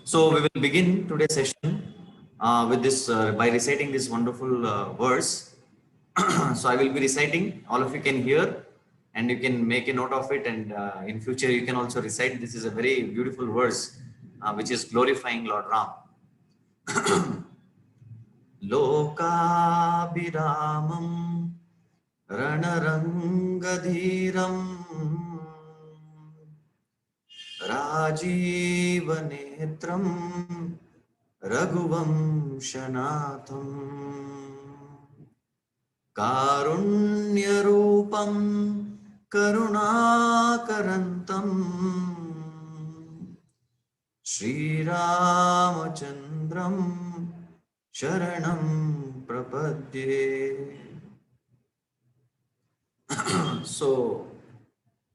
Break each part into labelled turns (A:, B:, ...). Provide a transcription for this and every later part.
A: So we will begin today's session with this by reciting this wonderful verse. So I will be reciting. All of you can hear, and you can make a note of it. And in future, you can also recite. This is a very beautiful verse, which is glorifying Lord Ram. Lokabhiramam Ranarangadhiram Rajivanetram Raghuvamshanatham Karunyarupam Karunakarantam Sri Ramachandram Sharanam Prapadye. So,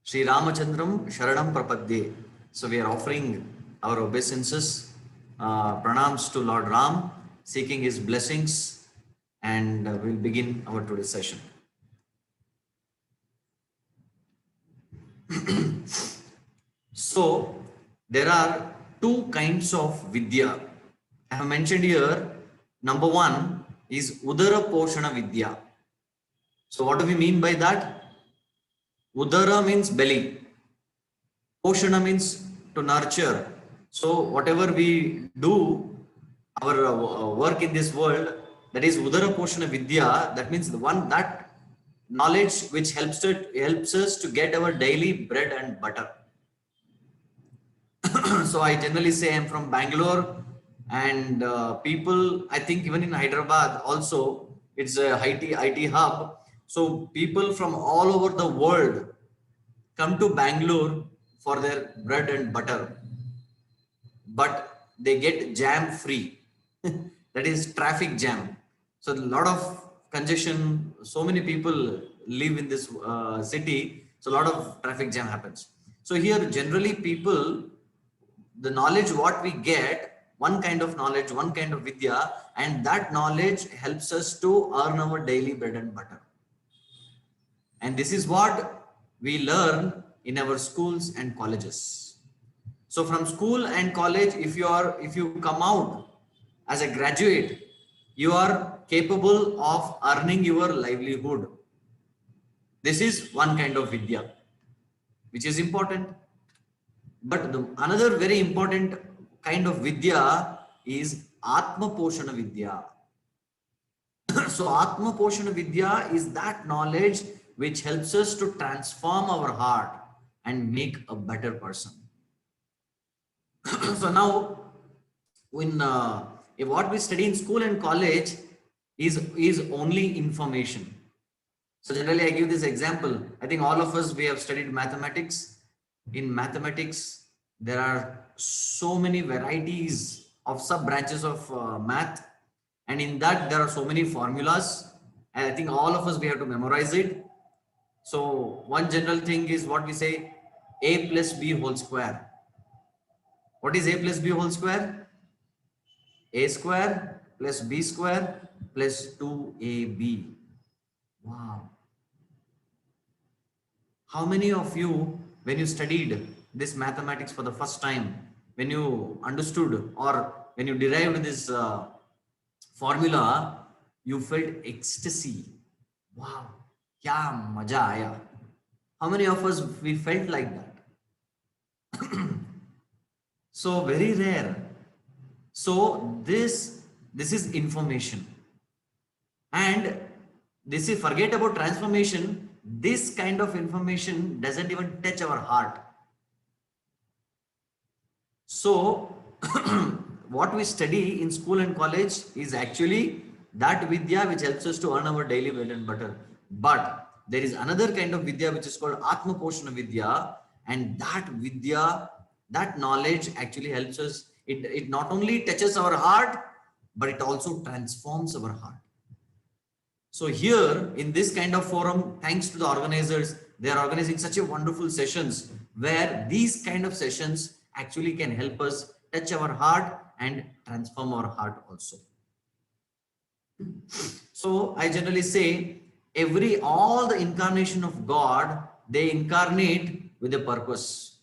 A: Sri Ramachandram Sharanam Prapadye. So, we are offering our obeisances, pranams to Lord Ram, seeking his blessings, and we'll begin our today's session. So, there are two kinds of Vidya. I have mentioned here, number one is Udara Poshana Vidya. So, what do we mean by that? Udara means belly. Poshana means to nurture. So, whatever we do, our work in this world, that is Udara Poshana Vidya, that means the one that knowledge which helps us to get our daily bread and butter. So I generally say I'm from Bangalore, and people, I think even in Hyderabad also, it's a IT hub. So people from all over the world come to Bangalore for their bread and butter, but they get jam free. That is traffic jam. So a lot of congestion, so many people live in this city, so a lot of traffic jam happens. So here generally people, the knowledge what we get, one kind of knowledge, one kind of vidya, and that knowledge helps us to earn our daily bread and butter. And this is what we learn in our schools and colleges. So from school and college, if you come out as a graduate, you are capable of earning your livelihood. This is one kind of vidya, which is important. But another very important kind of vidya is Atma Poshana Vidya. So Atma Poshana Vidya is that knowledge which helps us to transform our heart and make a better person. So now, what we study in school and college is only information. So generally I give this example. I think all of us, we have studied mathematics. In mathematics, there are so many varieties of sub branches of math. And in that, there are so many formulas. And I think all of us, we have to memorize it. So one general thing is what we say, a plus b whole square. What is a plus b whole square? A square plus b square plus 2ab. Wow. How many of you, when you studied this mathematics for the first time, when you understood or when you derived this formula, you felt ecstasy? Wow, kya maja aaya. How many of us we felt like that? So very rare. So this is information, and this is, forget about transformation. This kind of information doesn't even touch our heart. So what we study in school and college is actually that vidya which helps us to earn our daily bread and butter. But there is another kind of vidya which is called Atma Poshana Vidya, and that vidya, that knowledge actually helps us. It not only touches our heart, but it also transforms our heart. So here in this kind of forum, thanks to the organizers, they are organizing such a wonderful sessions where these kind of sessions actually can help us touch our heart and transform our heart also. So I generally say all the incarnation of God, they incarnate with a purpose.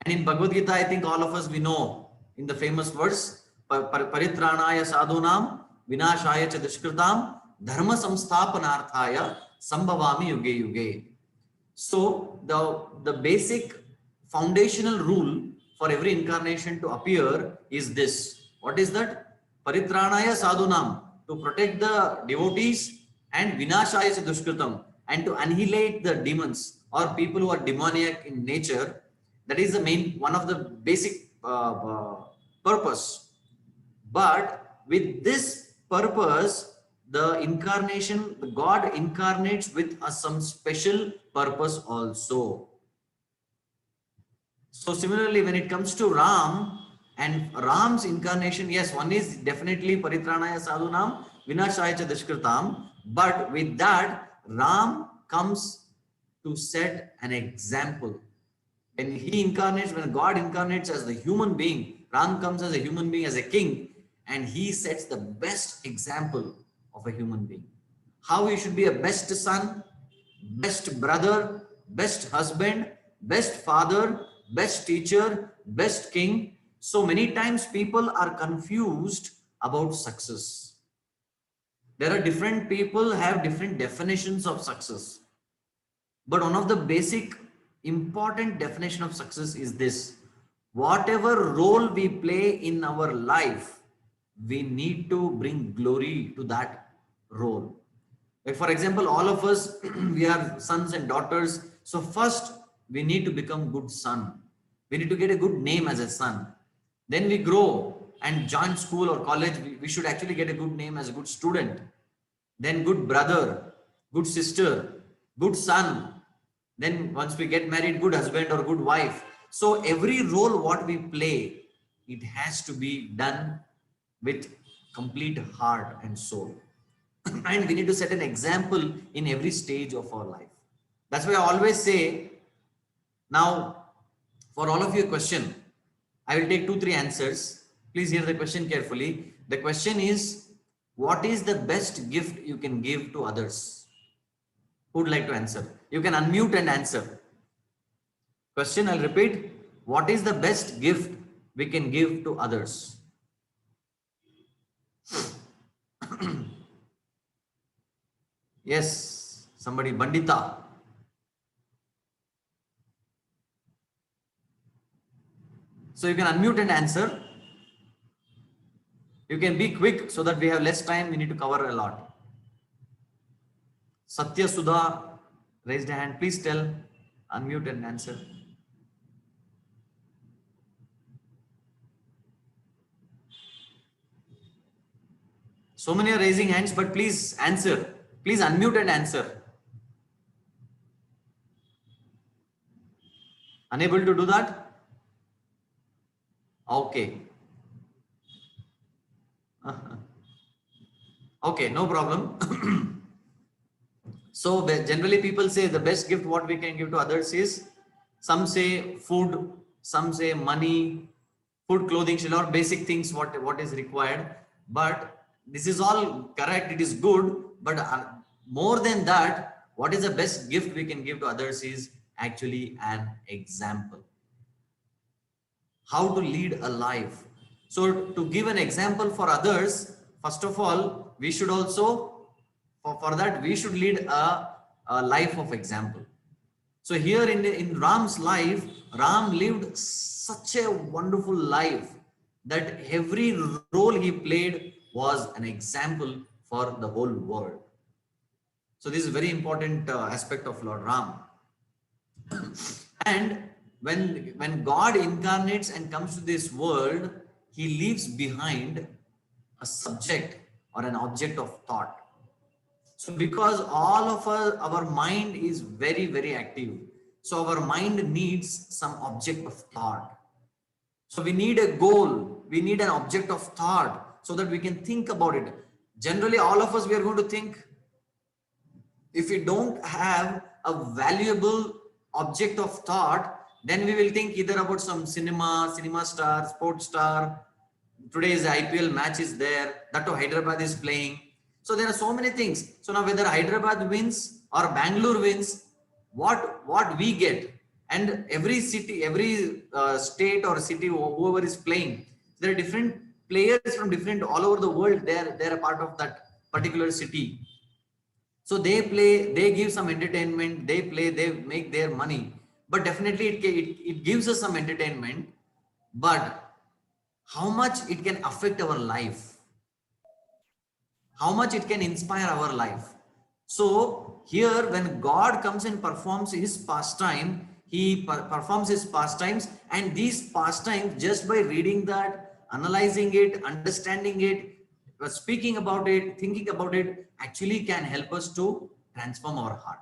A: And in Bhagavad Gita, I think all of us, we know in the famous verse, Paritranaya sadhunam vinashaya cha dushkritam dharma samsthapanarthaya sambhavami yuge yuge. So the basic foundational rule for every incarnation to appear is this. What is that? Paritranaya sadhunam, to protect the devotees, and vinashaya dushkritam, and to annihilate the demons or people who are demoniac in nature. That is the main one of the basic purpose. But with this purpose, the incarnation, the God incarnates with some special purpose also. So similarly, when it comes to Ram and Ram's incarnation, yes, one is definitely Paritranaya Sadhunam, Vinashaya cha Dushkritam. But with that, Ram comes to set an example. When he incarnates, when God incarnates as the human being, Ram comes as a human being, as a king, and he sets the best example of a human being. How he should be a best son, best brother, best husband, best father, best teacher, best king. So many times people are confused about success. There are different people have different definitions of success. But one of the basic important definition of success is this: whatever role we play in our life, we need to bring glory to that role. Like for example, all of us, we are sons and daughters. So first we need to become good son. We need to get a good name as a son. Then we grow and join school or college. We should actually get a good name as a good student. Then good brother, good sister, good son. Then once we get married, good husband or good wife. So every role what we play, it has to be done with complete heart and soul. And we need to set an example in every stage of our life. That's why I always say, now for all of your question, I will take 2-3 answers. Please hear the question carefully. The question is, what is the best gift you can give to others? Who would like to answer? You can unmute and answer. Question, I'll repeat. What is the best gift we can give to others? Yes, somebody, Bandita. So you can unmute and answer. You can be quick so that we have less time. We need to cover a lot. Satya Sudha raised a hand. Please tell, unmute and answer. So many are raising hands, but please answer. Please unmute and answer. Unable to do that? Okay. Okay, no problem. So generally people say the best gift what we can give to others is, some say food, some say money, food, clothing, shelter, basic things what is required. But this is all correct, it is good, but more than that, what is the best gift we can give to others is actually an example. How to lead a life. So to give an example for others, first of all, we should also, for that, we should lead a life of example. So here in Ram's life, Ram lived such a wonderful life that every role he played was an example for the whole world. So this is a very important aspect of Lord Ram. And when God incarnates and comes to this world, he leaves behind a subject or an object of thought. So because all of our mind is very, very active, so our mind needs some object of thought. So we need a goal, we need an object of thought so that we can think about it. Generally, all of us, we are going to think, if we don't have a valuable object of thought, then we will think either about some cinema star, sports star. Today's IPL match is there, that too Hyderabad is playing. So there are so many things. So now whether Hyderabad wins or Bangalore wins, what we get, and every city, every state or city, whoever is playing, There are different players from different all over the world. They're a part of that particular city. So they play, they give some entertainment, they play, they make their money. But definitely it gives us some entertainment. But how much it can affect our life, how much it can inspire our life. So here, when God comes and performs his pastime, he performs his pastimes, and these pastimes, just by reading that, analyzing it, understanding it, speaking about it, thinking about it, actually can help us to transform our heart.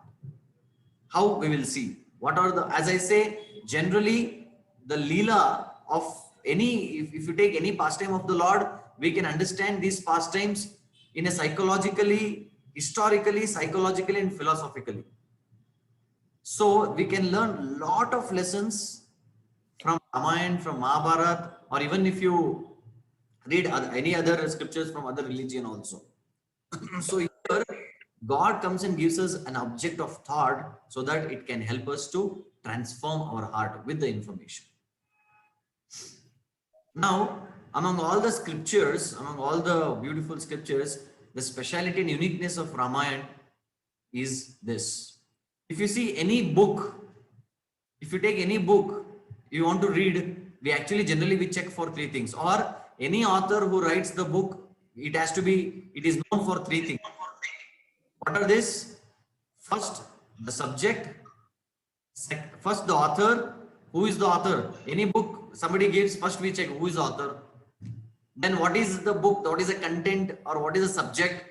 A: How? We will see. What are the, as I say, generally the leela of any, if you take any pastime of the Lord, we can understand these pastimes in a psychologically, historically, psychologically and philosophically. So we can learn lot of lessons from Ramayana, from Mahabharata, or even if you read any other scriptures from other religion also. So here, God comes and gives us an object of thought so that it can help us to transform our heart with the information. Now, among all the scriptures, among all the beautiful scriptures, the speciality and uniqueness of Ramayana is this. If you see any book, if you take any book you want to read, we actually generally we check for three things. Or any author who writes the book, it has to be, it is known for three things. What are this? First, the subject. First, the author. Who is the author? Any book somebody gives, first we check who is the author. Then what is the book? What is the content, or what is the subject?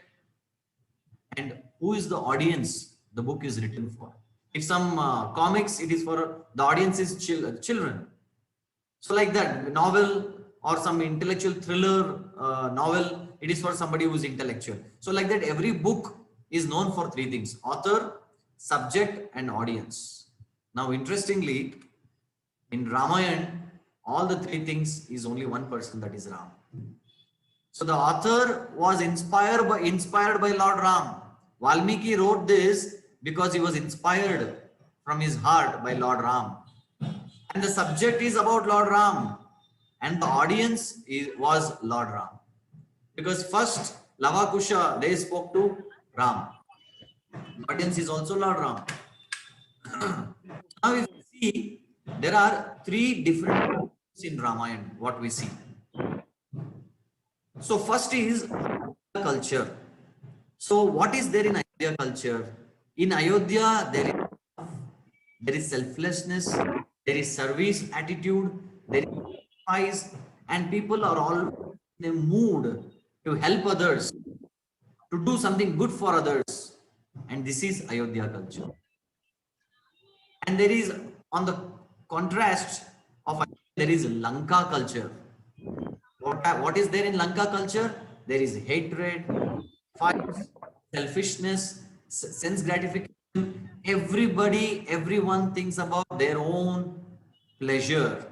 A: And who is the audience the book is written for? If some comics, it is for the audience is children. So like that, novel or some intellectual thriller novel, it is for somebody who is intellectual. So like that, every book is known for three things: author, subject, and audience. Now, interestingly, in Ramayana, all the three things is only one person, that is Ram. So the author was inspired by Lord Ram. Valmiki wrote this because he was inspired from his heart by Lord Ram. And the subject is about Lord Ram. And the audience was Lord Ram. Because first, Lavakusha, they spoke to Ram. The audience is also Lord Ram. Now, if you see, there are three different in Ramayana, what we see. So first is culture. So what is there in Ayodhya culture? In Ayodhya, there is selflessness, there is service attitude, there is sacrifice, and people are all in a mood to help others, to do something good for others. And this is Ayodhya culture. And there is, on the contrast of, there is Lanka culture. What is there in Lanka culture? There is hatred, fights, selfishness, sense gratification. Everybody, everyone thinks about their own pleasure.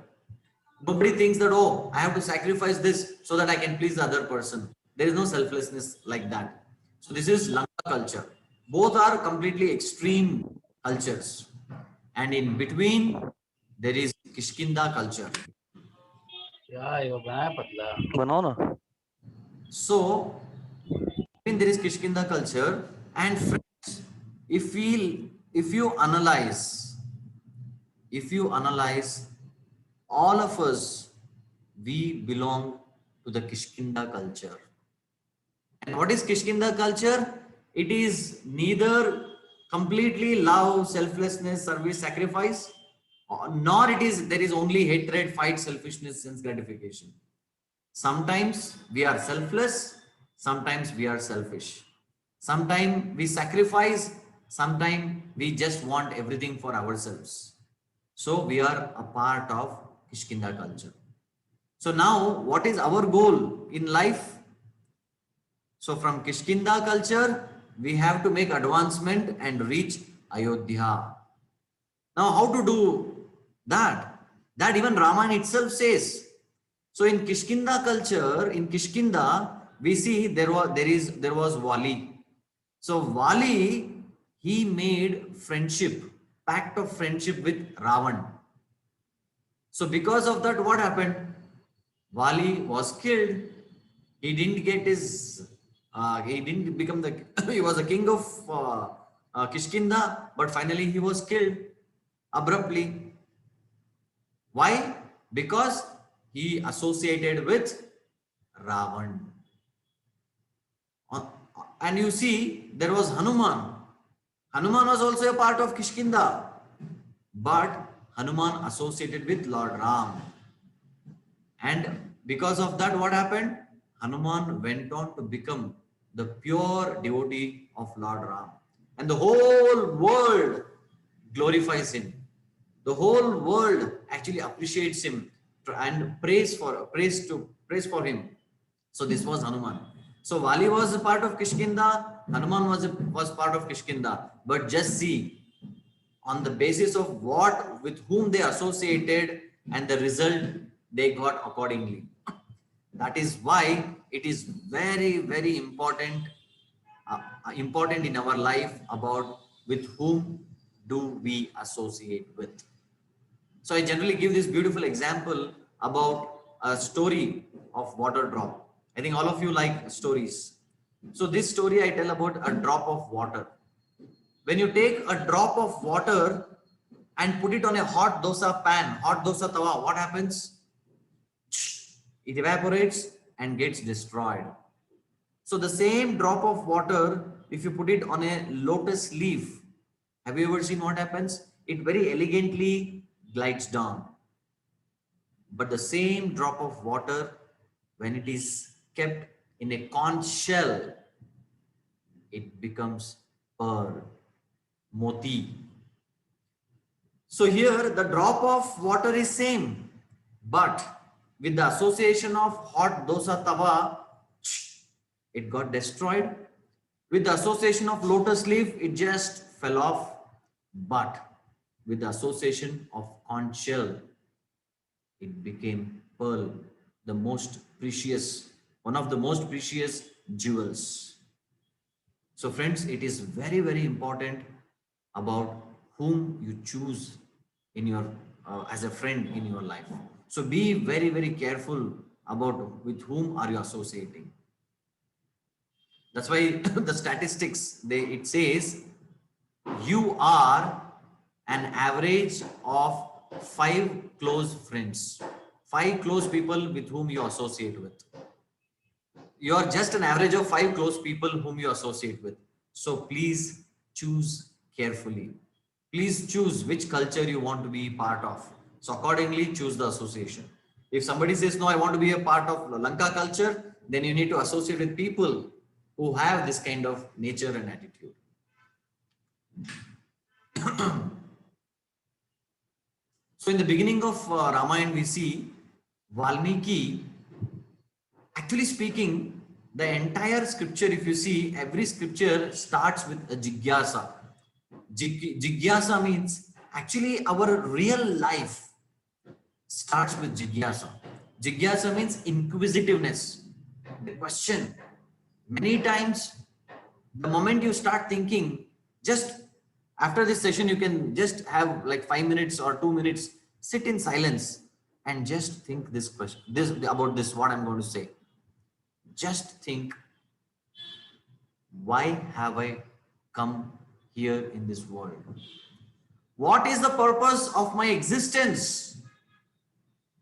A: Nobody thinks that, oh, I have to sacrifice this so that I can please the other person. There is no selflessness like that. So this is Lanka culture. Both are completely extreme cultures. And in between, there is Kishkinda culture.
B: बनाओ ना.
A: So, when there is Kishkinda culture, and friends, if you analyze, all of us, we belong to the Kishkinda culture. And what is Kishkinda culture? It is neither completely love, selflessness, service, sacrifice, nor it is, there is only hatred, fight, selfishness, sense gratification. Sometimes we are selfless, sometimes we are selfish. Sometimes we sacrifice, sometimes we just want everything for ourselves. So we are a part of Kishkinda culture. So now, what is our goal in life? So from Kishkinda culture, we have to make advancement and reach Ayodhya. Now, how to do that? That even Ramayana itself says. So in Kishkinda culture, in Kishkinda, we see there was Vali. So Vali, he made friendship, pact of friendship with Ravan. So because of that, what happened? Vali was killed. He didn't get his, he didn't become the, he was a king of Kishkinda, but finally he was killed abruptly. Why? Because he associated with Ravan. Uh, And you see, there was Hanuman. Hanuman was also a part of Kishkinda, but Hanuman associated with Lord Ram. And because of that, what happened? Hanuman went on to become the pure devotee of Lord Ram. And the whole world glorifies him. The whole world actually appreciates him and praise for him. So this was Hanuman. So Vali was a part of Kishkinda, Hanuman was part of Kishkinda. But just see, on the basis of what, with whom they associated, and the result they got accordingly. That is why it is very, very important in our life about with whom do we associate with. So I generally give this beautiful example about a story of water drop. I think all of you like stories. So this story I tell about a drop of water. When you take a drop of water and put it on a hot dosa pan, hot dosa tawa, what happens? It evaporates and gets destroyed. So the same drop of water, if you put it on a lotus leaf, have you ever seen what happens? It very elegantly glides down. But the same drop of water, when it is kept in a conch shell, it becomes pearl, moti. So here the drop of water is same, but with the association of hot dosa tawa, it got destroyed. With the association of lotus leaf, it just fell off. But with the association of conch shell, it became pearl, the most precious, one of the most precious jewels. So friends, it is very, very important about whom you choose in your as a friend in your life. So be very, very careful about with whom are you associating. That's why the statistics it says you are an average of 5 close friends, 5 close people with whom you associate with. You are just an average of 5 close people whom you associate with. So please choose carefully. Please choose which culture you want to be part of. So accordingly, choose the association. If somebody says, no, I want to be a part of Lanka culture, then you need to associate with people who have this kind of nature and attitude. So in the beginning of Ramayana, we see Valmiki. Actually speaking, the entire scripture, if you see, every scripture starts with a jigyasa. Jigyasa means actually our real life starts with jigyasa. Jigyasa means inquisitiveness, the question. Many times, the moment you start thinking, just after this session, you can just have like 5 minutes or 2 minutes, sit in silence and just think this question, this about this, what I'm going to say. Just think, why have I come here in this world? What is the purpose of my existence?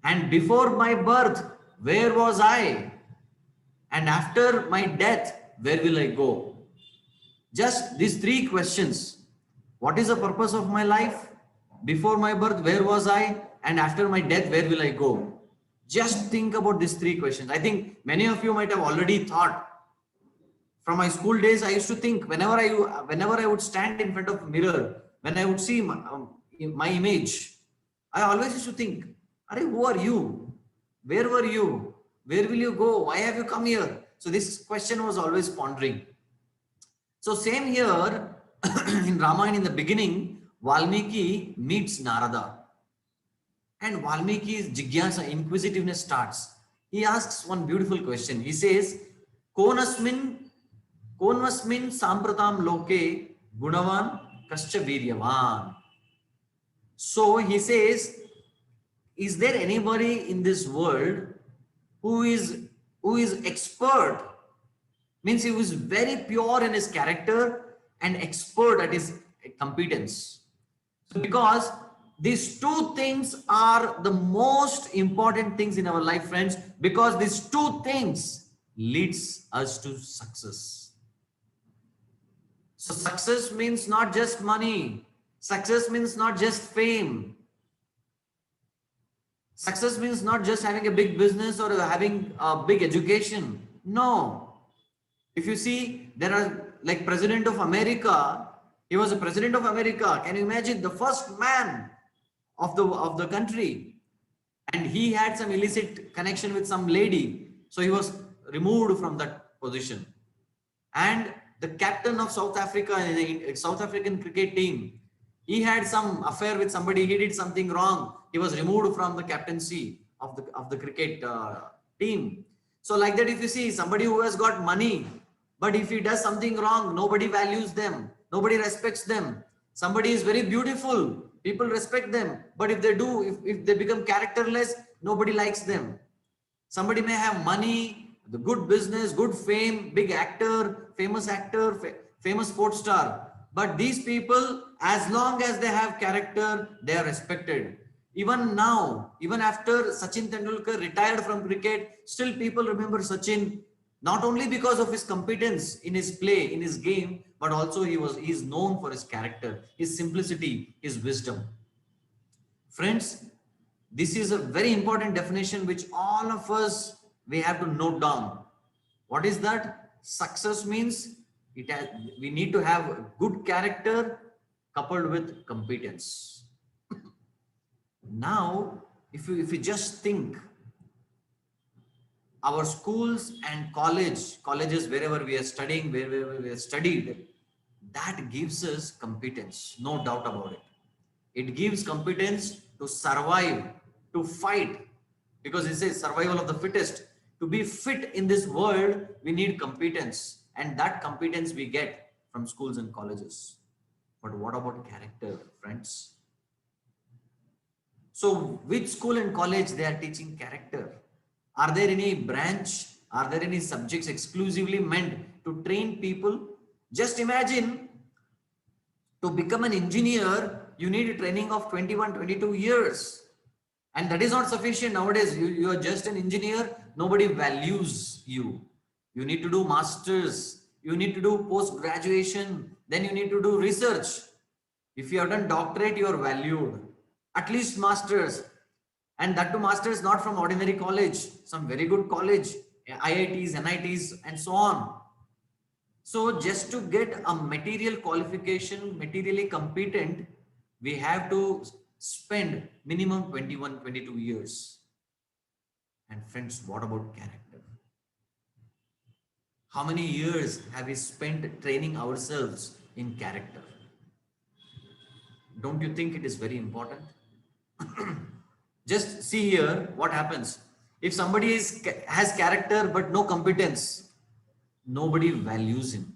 A: And before my birth, where was I? And after my death, where will I go? Just these 3 questions. What is the purpose of my life? Before my birth, where was I? And after my death, where will I go? Just think about these 3 questions. I think many of you might have already thought. From my school days, I used to think whenever I would stand in front of a mirror, when I would see my image, I always used to think, Are, who are you? Where were you? Where will you go? Why have you come here? So this question was always pondering. So same here in Ramayana, in the beginning, Valmiki meets Narada. And Valmiki's jigyasa, inquisitiveness starts. He asks one beautiful question. He says, Konasmin sampratam loke gunavan kascha viryavan. So he says, is there anybody in this world who is who is expert, means he was very pure in his character and expert at his competence. So because these two things are the most important things in our life, friends, because these two things leads us to success. So success means not just money. Success means not just fame. Success means not just having a big business or having a big education. No. If you see, there are like President of America, he was a President of America. Can you imagine, the first man of the country, and he had some illicit connection with some lady, so he was removed from that position. And the captain of South Africa in the South African cricket team, he had some affair with somebody, he did something wrong, he was removed from the captaincy of the cricket team. So like that, if you see somebody who has got money, but if he does something wrong, nobody values them, nobody respects them. Somebody is very beautiful, people respect them, but if they do, if they become characterless, nobody likes them. Somebody may have money, the good business, good fame, big actor, famous sports star. But these people, as long as they have character, they are respected. Even now, even after Sachin Tendulkar retired from cricket, still people remember Sachin, not only because of his competence in his play, in his game, but also he is known for his character, his simplicity, his wisdom. Friends, this is a very important definition which all of us, we have to note down. What is that? Success means we need to have good character coupled with competence. Now, if you just think, our schools and colleges, wherever we are studying, wherever we are studied, that gives us competence, no doubt about it. It gives competence to survive, to fight, because it says survival of the fittest. To be fit in this world, we need competence, and that competence we get from schools and colleges. But what about character, friends? So which school and college they are teaching character? Are there any branch? Are there any subjects exclusively meant to train people? Just imagine, to become an engineer, you need a training of 21, 22 years. And that is not sufficient nowadays. You are just an engineer, nobody values you. You need to do masters, you need to do post graduation, then you need to do research. If you have done doctorate, you are valued. At least masters. And that too masters not from ordinary college, some very good college, IITs, NITs, and so on. So just to get a material qualification, materially competent, we have to spend minimum 21, 22 years. And friends, what about character? How many years have we spent training ourselves in character? Don't you think it is very important? Just see here what happens. If somebody has character but no competence, nobody values him.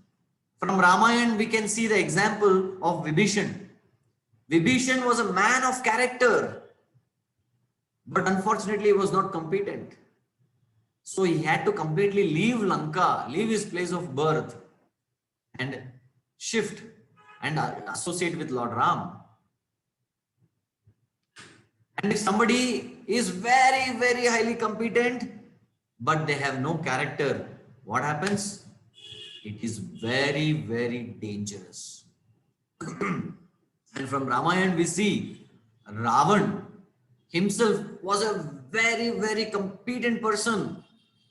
A: From Ramayana, we can see the example of Vibhishan. Vibhishan was a man of character, but unfortunately he was not competent. So he had to completely leave Lanka, leave his place of birth, and shift and associate with Lord Ram. And if somebody is very, very highly competent, but they have no character, what happens? It is very, very dangerous. And from Ramayana, we see Ravan himself was a very, very competent person.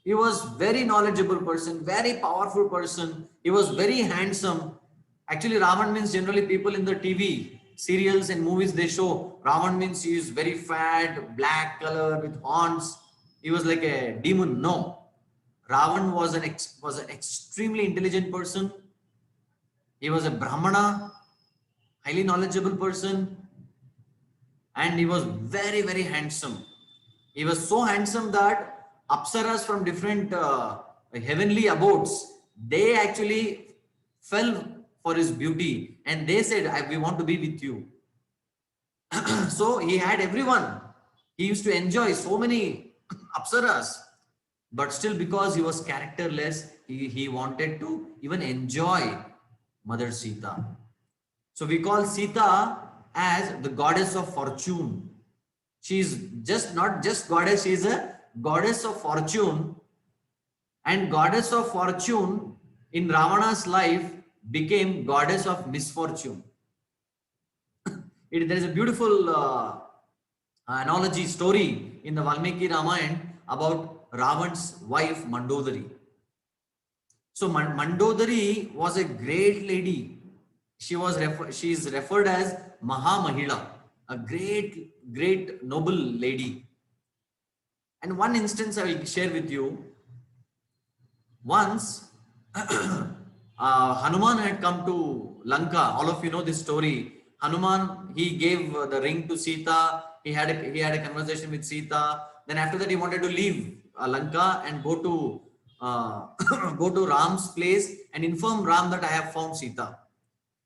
A: He was very knowledgeable person, very powerful person. He was very handsome. Actually, Ravan means generally people in the TV serials and movies, they show Ravan means he is very fat, black color with horns. He was like a demon. No, Ravan was an extremely intelligent person. He was a Brahmana, highly knowledgeable person, and he was very, very handsome. He was so handsome that Apsaras from different heavenly abodes, they actually fell for his beauty, and they said, we want to be with you. So he had everyone. He used to enjoy so many Apsaras. But still, because he was characterless, he wanted to even enjoy Mother Sita. So we call Sita as the goddess of fortune. She is just not just goddess, she is a goddess of fortune. And goddess of fortune in Ravana's life became goddess of misfortune. There is a beautiful analogy story in the Valmiki Ramayana about Ravan's wife Mandodari. So Mandodari was a great lady. She is referred as Mahamahila, a great noble lady. And one instance I will share with you. Once Hanuman had come to Lanka. All of you know this story. Hanuman, he gave the ring to Sita. He had a conversation with Sita. Then after that, he wanted to leave Lanka and go to go to Ram's place and inform Ram that I have found Sita.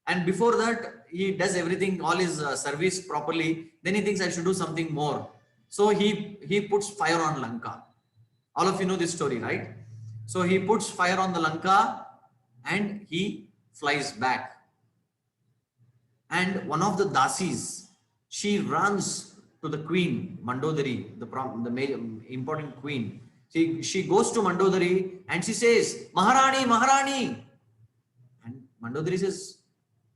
A: And before that, he does everything, all his service properly. Then he thinks I should do something more. So he puts fire on Lanka. All of you know this story, right? So he puts fire on the Lanka and he flies back. And one of the dasis, she runs to the queen, Mandodari, the important queen. She goes to Mandodari and she says, Maharani, Maharani. And Mandodari says,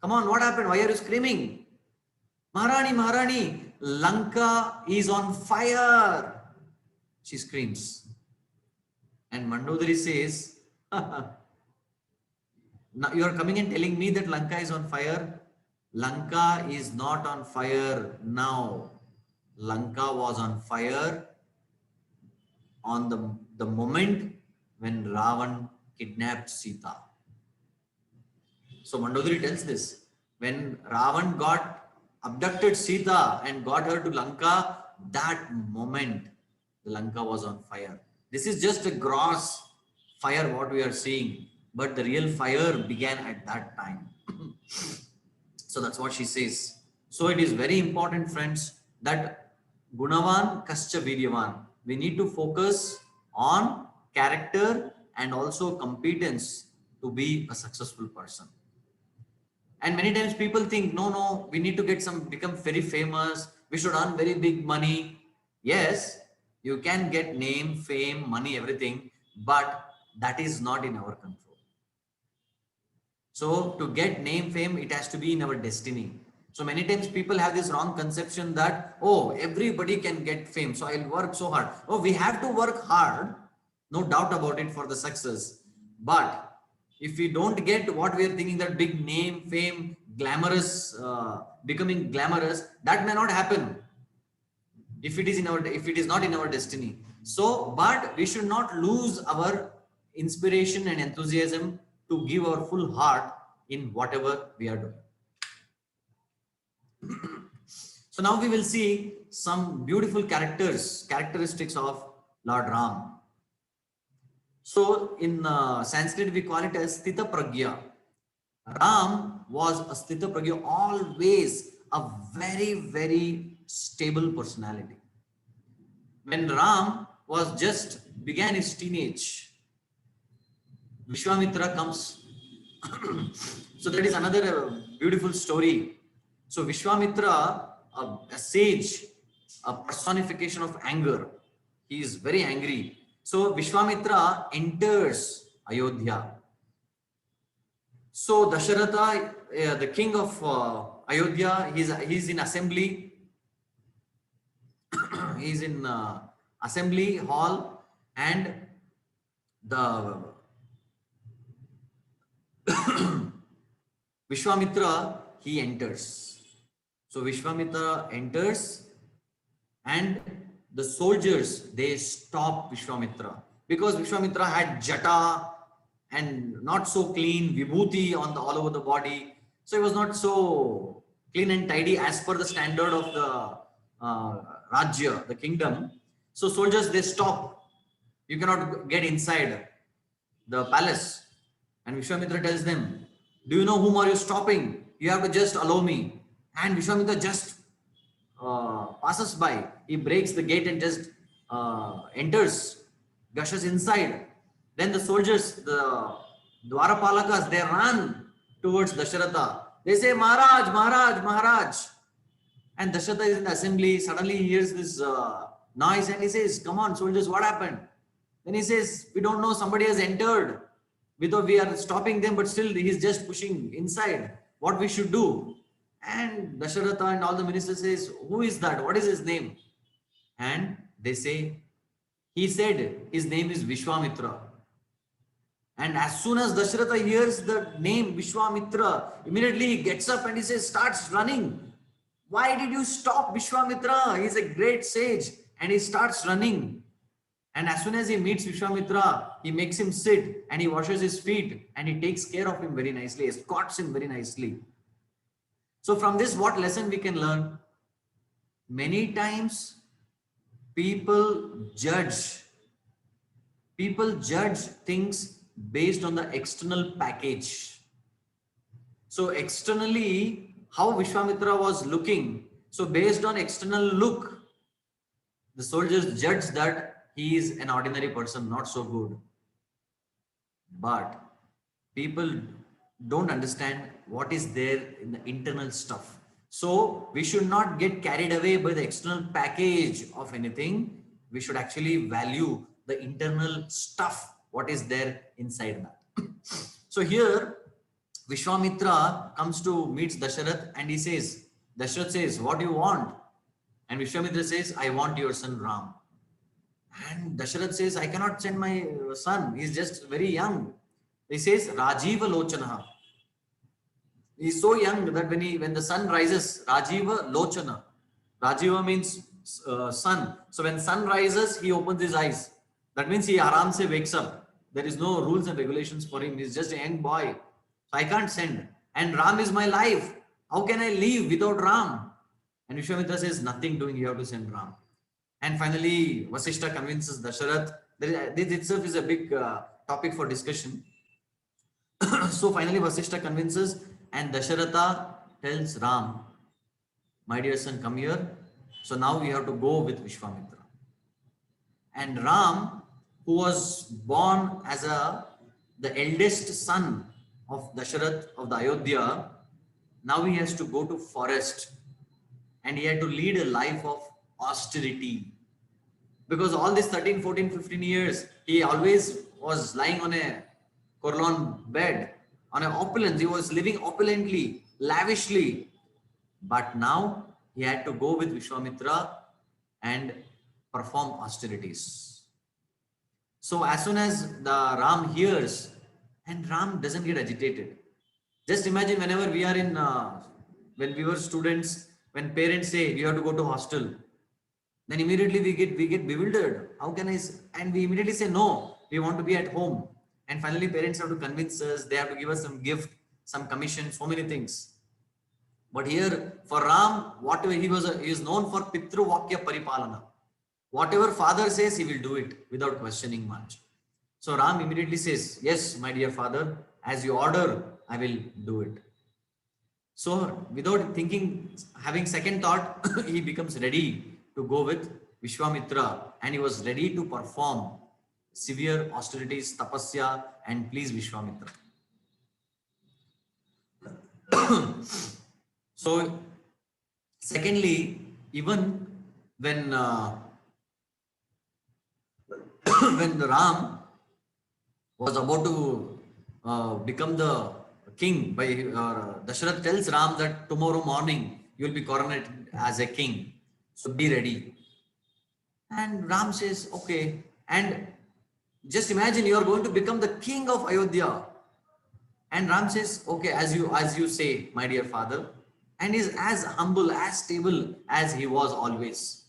A: come on, what happened? Why are you screaming? Maharani, Maharani, Lanka is on fire. She screams. And Mandodari says, now you are coming and telling me that Lanka is on fire. Lanka is not on fire now. Lanka was on fire on the moment when Ravan kidnapped Sita. So Mandodari tells this. When Ravan got abducted Sita and got her to Lanka, that moment the Lanka was on fire. This is just a gross fire what we are seeing, but the real fire began at that time. So that's what she says. So it is very important, friends, that Gunavan Kascha Viryavan. We need to focus on character and also competence to be a successful person. And many times people think, no, we need to become very famous. We should earn very big money. Yes, you can get name, fame, money, everything, but that is not in our control. So to get name, fame, it has to be in our destiny. So many times people have this wrong conception that, oh, everybody can get fame, so I'll work so hard. Oh, we have to work hard, no doubt about it, for the success. But if we don't get what we are thinking, that big name, fame, glamorous, becoming glamorous, that may not happen if it is not in our destiny. So, but we should not lose our inspiration and enthusiasm to give our full heart in whatever we are doing. So now we will see some beautiful characteristics of Lord Ram. So in Sanskrit, we call it as Sthita Pragya. Ram was a Sthita Pragya, always a very stable personality. When Ram was just began his teenage, Vishwamitra comes. So that is another beautiful story. So Vishwamitra, a sage, a personification of anger. He is very angry. So Vishwamitra enters Ayodhya. So Dasharatha, the king of Ayodhya, he's in assembly. He's in assembly hall, and the Vishwamitra, he enters. So Vishwamitra enters, and the soldiers, they stop Vishwamitra because Vishwamitra had jata and not so clean, vibhuti all over the body. So he was not so clean and tidy as per the standard of the Rajya, the kingdom. So soldiers, they stop. You cannot get inside the palace. And Vishwamitra tells them, do you know whom are you stopping? You have to just allow me. And Vishwamitra just passes by. He breaks the gate and just enters gushes inside. Then the soldiers, the Dwarapalakas, they run towards Dasharatha. They say, Maharaj, Maharaj, Maharaj. And Dasharatha is in the assembly. Suddenly he hears this noise and he says, come on, soldiers, what happened? Then he says, we don't know, somebody has entered. We thought we are stopping them, but still he is just pushing inside. What we should do? And Dasharatha and all the ministers says, who is that? What is his name? And they say, he said his name is Vishwamitra. And as soon as Dasharatha hears the name Vishwamitra, immediately he gets up and he says, starts running. Why did you stop Vishwamitra? He's a great sage. And he starts running. And as soon as he meets Vishwamitra, he makes him sit and he washes his feet and he takes care of him very nicely, escorts him very nicely. So from this, what lesson we can learn? Many times people judge things based on the external package. So externally, how Vishwamitra was looking. So based on external look, the soldiers judge that he is an ordinary person, not so good. But people don't understand what is there in the internal stuff. So we should not get carried away by the external package of anything. We should actually value the internal stuff, what is there inside that. So here Vishwamitra comes to meet Dasharath and he says, Dasharath says, what do you want? And Vishwamitra says, I want your son Ram. And Dasharath says, I cannot send my son. He's just very young. He says, Rajiva Lochana. He's so young that when the sun rises, Rajiva Lochana. Rajiva means sun. So when sun rises, he opens his eyes. That means he aram se wakes up. There is no rules and regulations for him. He's just a young boy. So I can't send. And Ram is my life. How can I live without Ram? And Vishwamitra says, nothing doing, you have to send Ram. And finally, Vasishta convinces Dasharath. This itself is a big topic for discussion. So finally, Vasishta convinces and Dasharatha tells Ram, my dear son, come here. So now we have to go with Vishwamitra. And Ram, who was born as the eldest son of Dasharath of the Ayodhya, now he has to go to forest and he had to lead a life of austerity. Because all this 13, 14, 15 years, he always was lying on a Kurlan bed, on an opulence. He was living opulently, lavishly. But now he had to go with Vishwamitra and perform austerities. So as soon as the Ram hears, and Ram doesn't get agitated. Just imagine whenever we are in, when we were students, when parents say you have to go to hostel, then immediately we get bewildered. How can I? And we immediately say no. We want to be at home. And finally, parents have to convince us. They have to give us some gift, some commission, so many things. But here, for Ram, whatever he is known for Pitru Vakya Paripalana. Whatever father says, he will do it without questioning much. So Ram immediately says, yes, my dear father, as you order, I will do it. So without thinking, having second thought, he becomes ready to go with Vishwamitra, and he was ready to perform severe austerities, tapasya, and please Vishwamitra. So secondly, even when when Ram was about to become the king, by Dasharath tells Ram that tomorrow morning you will be coronated as a king. So be ready. And Ram says, okay. And just imagine you are going to become the king of Ayodhya. And Ram says, okay, as you say, my dear father, and is as humble, as stable as he was always.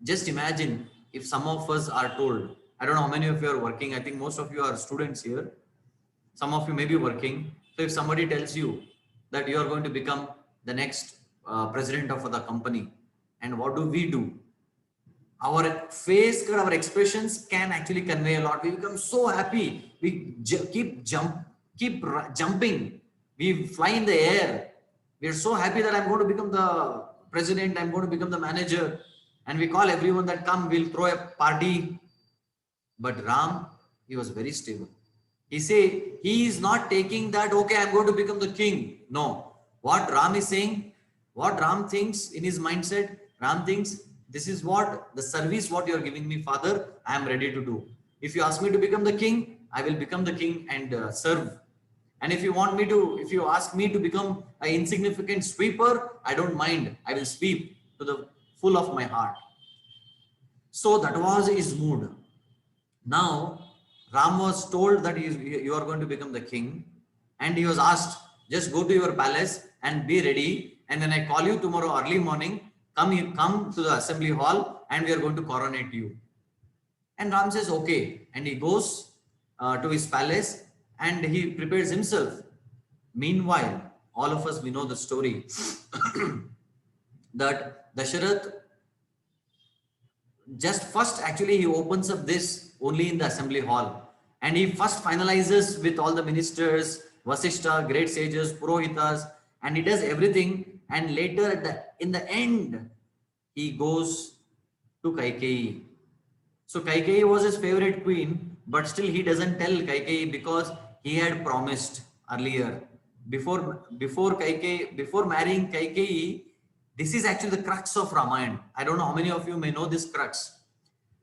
A: Just imagine if some of us are told, I don't know how many of you are working. I think most of you are students here. Some of you may be working. So if somebody tells you that you are going to become the next president of the company, and what do? Our face, our expressions can actually convey a lot. We become so happy. We keep jumping. We fly in the air. We are so happy that I'm going to become the president. I'm going to become the manager. And we call everyone that come, we'll throw a party. But Ram, he was very stable. He is not taking that, okay, I'm going to become the king. No. What Ram is saying, what Ram thinks in his mindset, Ram thinks, this is what the service what you are giving me, Father, I am ready to do. If you ask me to become the king, I will become the king and serve. And if you want me to, if you ask me to become an insignificant sweeper, I don't mind. I will sweep to the full of my heart. So that was his mood. Now, Ram was told that you are going to become the king, and he was asked, just go to your palace and be ready. And when I call you tomorrow early morning, come to the assembly hall, and we are going to coronate you. And Ram says, okay. And he goes to his palace and he prepares himself. Meanwhile, all of us, we know the story that Dasharath just first, actually, he opens up this only in the assembly hall. And he first finalizes with all the ministers, Vasishta, great sages, Purohitas, and he does everything. And later, in the end, he goes to Kaikeyi. So Kaikeyi was his favorite queen, but still he doesn't tell Kaikeyi because he had promised earlier. Before marrying Kaikeyi, this is actually the crux of Ramayana. I don't know how many of you may know this crux.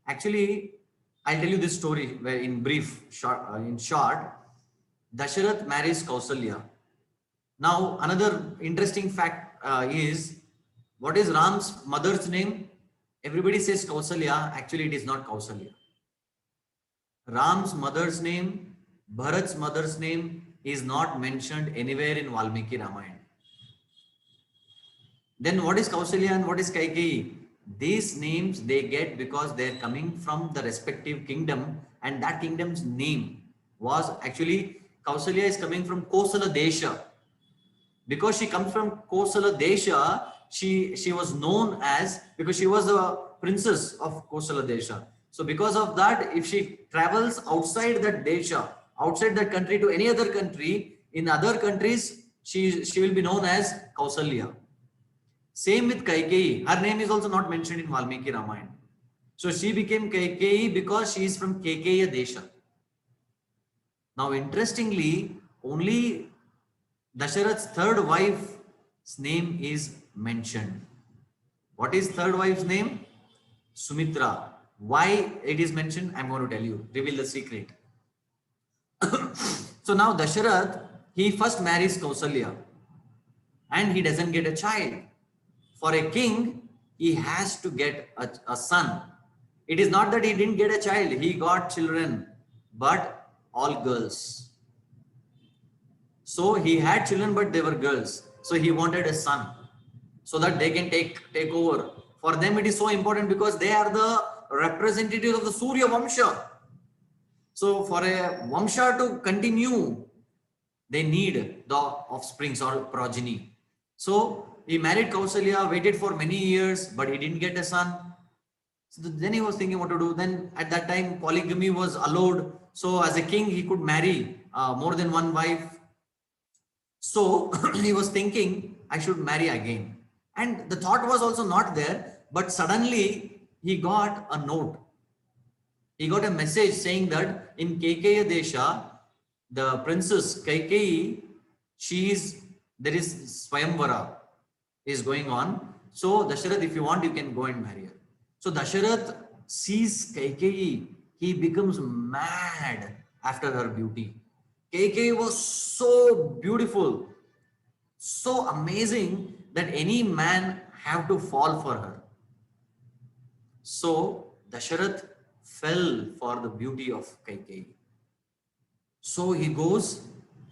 A: Actually, I'll tell you this story where in short, Dasharath marries Kausalya. Now, another interesting fact is, what is Ram's mother's name? Everybody says Kausalya. Actually, it is not Kausalya. Ram's mother's name, Bharat's mother's name is not mentioned anywhere in Valmiki Ramayana. Then what is Kausalya and what is Kaikeyi? These names they get because they are coming from the respective kingdom, and that kingdom's name was actually, Kausalya is coming from Kosala Desha. Because she comes from Kosala Desha, she was known as, because she was the princess of Kosala Desha. So because of that, if she travels outside that Desha, outside that country to any other country, in other countries, she will be known as Kausalya. Same with Kaikeyi. Her name is also not mentioned in Valmiki Ramayana. So she became Kaikeyi because she is from Kekeya Desha. Now, interestingly, only Dasharath's third wife's name is mentioned. What is third wife's name? Sumitra. Why it is mentioned? I'm going to tell you. Reveal the secret. So now Dasharath, he first marries Kausalya and he doesn't get a child. For a king, he has to get a son. It is not that he didn't get a child. He got children, but all girls. So he had children, but they were girls. So he wanted a son so that they can take over. For them, it is so important because they are the representatives of the Surya Vamsha. So for a Vamsha to continue, they need the offsprings or progeny. So he married Kausalya, waited for many years, but he didn't get a son. So then he was thinking what to do. Then at that time, polygamy was allowed. So as a king, he could marry more than one wife. So he was thinking, I should marry again. And the thought was also not there, but suddenly he got a note. He got a message saying that in Kekeya Desha, the princess Kaikeyi, there is Swayamvara is going on. So Dasharath, if you want, you can go and marry her. So Dasharath sees Kaikeyi. He becomes mad after her beauty. Kaikeyi was so beautiful, so amazing that any man have to fall for her. So Dasharath fell for the beauty of Kaikeyi. So he goes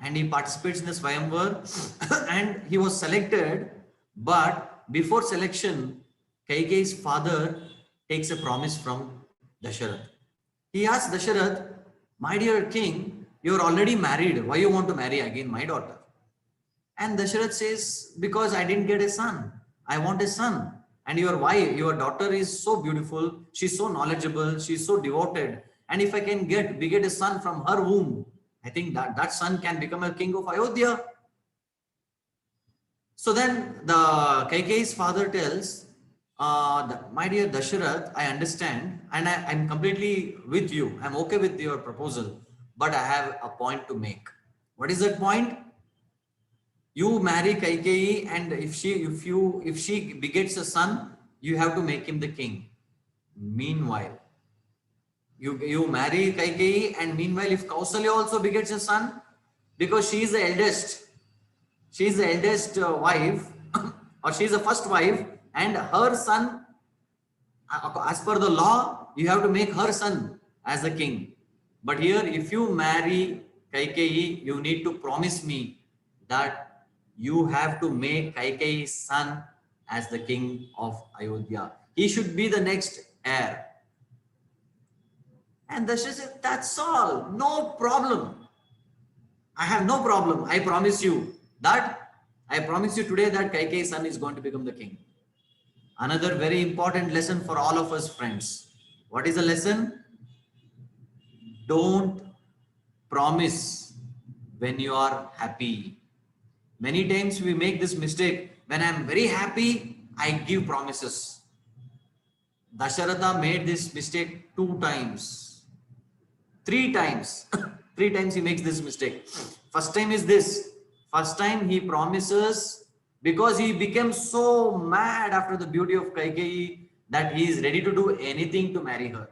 A: and he participates in the Swayamvar and he was selected. But before selection, Kaikeyi's father takes a promise from Dasharath. He asks Dasharath, my dear king, you are already married. Why you want to marry again my daughter? And Dasharath says, because I didn't get a son. I want a son. And your wife, your daughter is so beautiful. She's so knowledgeable. She's so devoted. And if I can beget a son from her womb, I think that son can become a king of Ayodhya. So then the Kaikeyi's father tells, my dear Dasharath, I understand, I'm completely with you. I'm okay with your proposal, but I have a point to make. What is that point? You marry Kaikeyi, and if she begets a son, you have to make him the king. Meanwhile, you marry Kaikeyi, and meanwhile, if Kausalya also begets a son, because she is the eldest wife, or she is the first wife, and her son, as per the law, you have to make her son as the king. But here, if you marry Kaikeyi, you need to promise me that you have to make Kaikeyi's son as the king of Ayodhya. He should be the next heir. And Dasharatha said, that's all, no problem. I have no problem. I promise you today that Kaikeyi's son is going to become the king. Another very important lesson for all of us, friends. What is the lesson? Don't promise when you are happy. Many times we make this mistake. When I am very happy, I give promises. Dasharatha made this mistake 2 times. 3 times. 3 times he makes this mistake. First time is this. First time he promises, because he became so mad after the beauty of Kaikeyi that he is ready to do anything to marry her.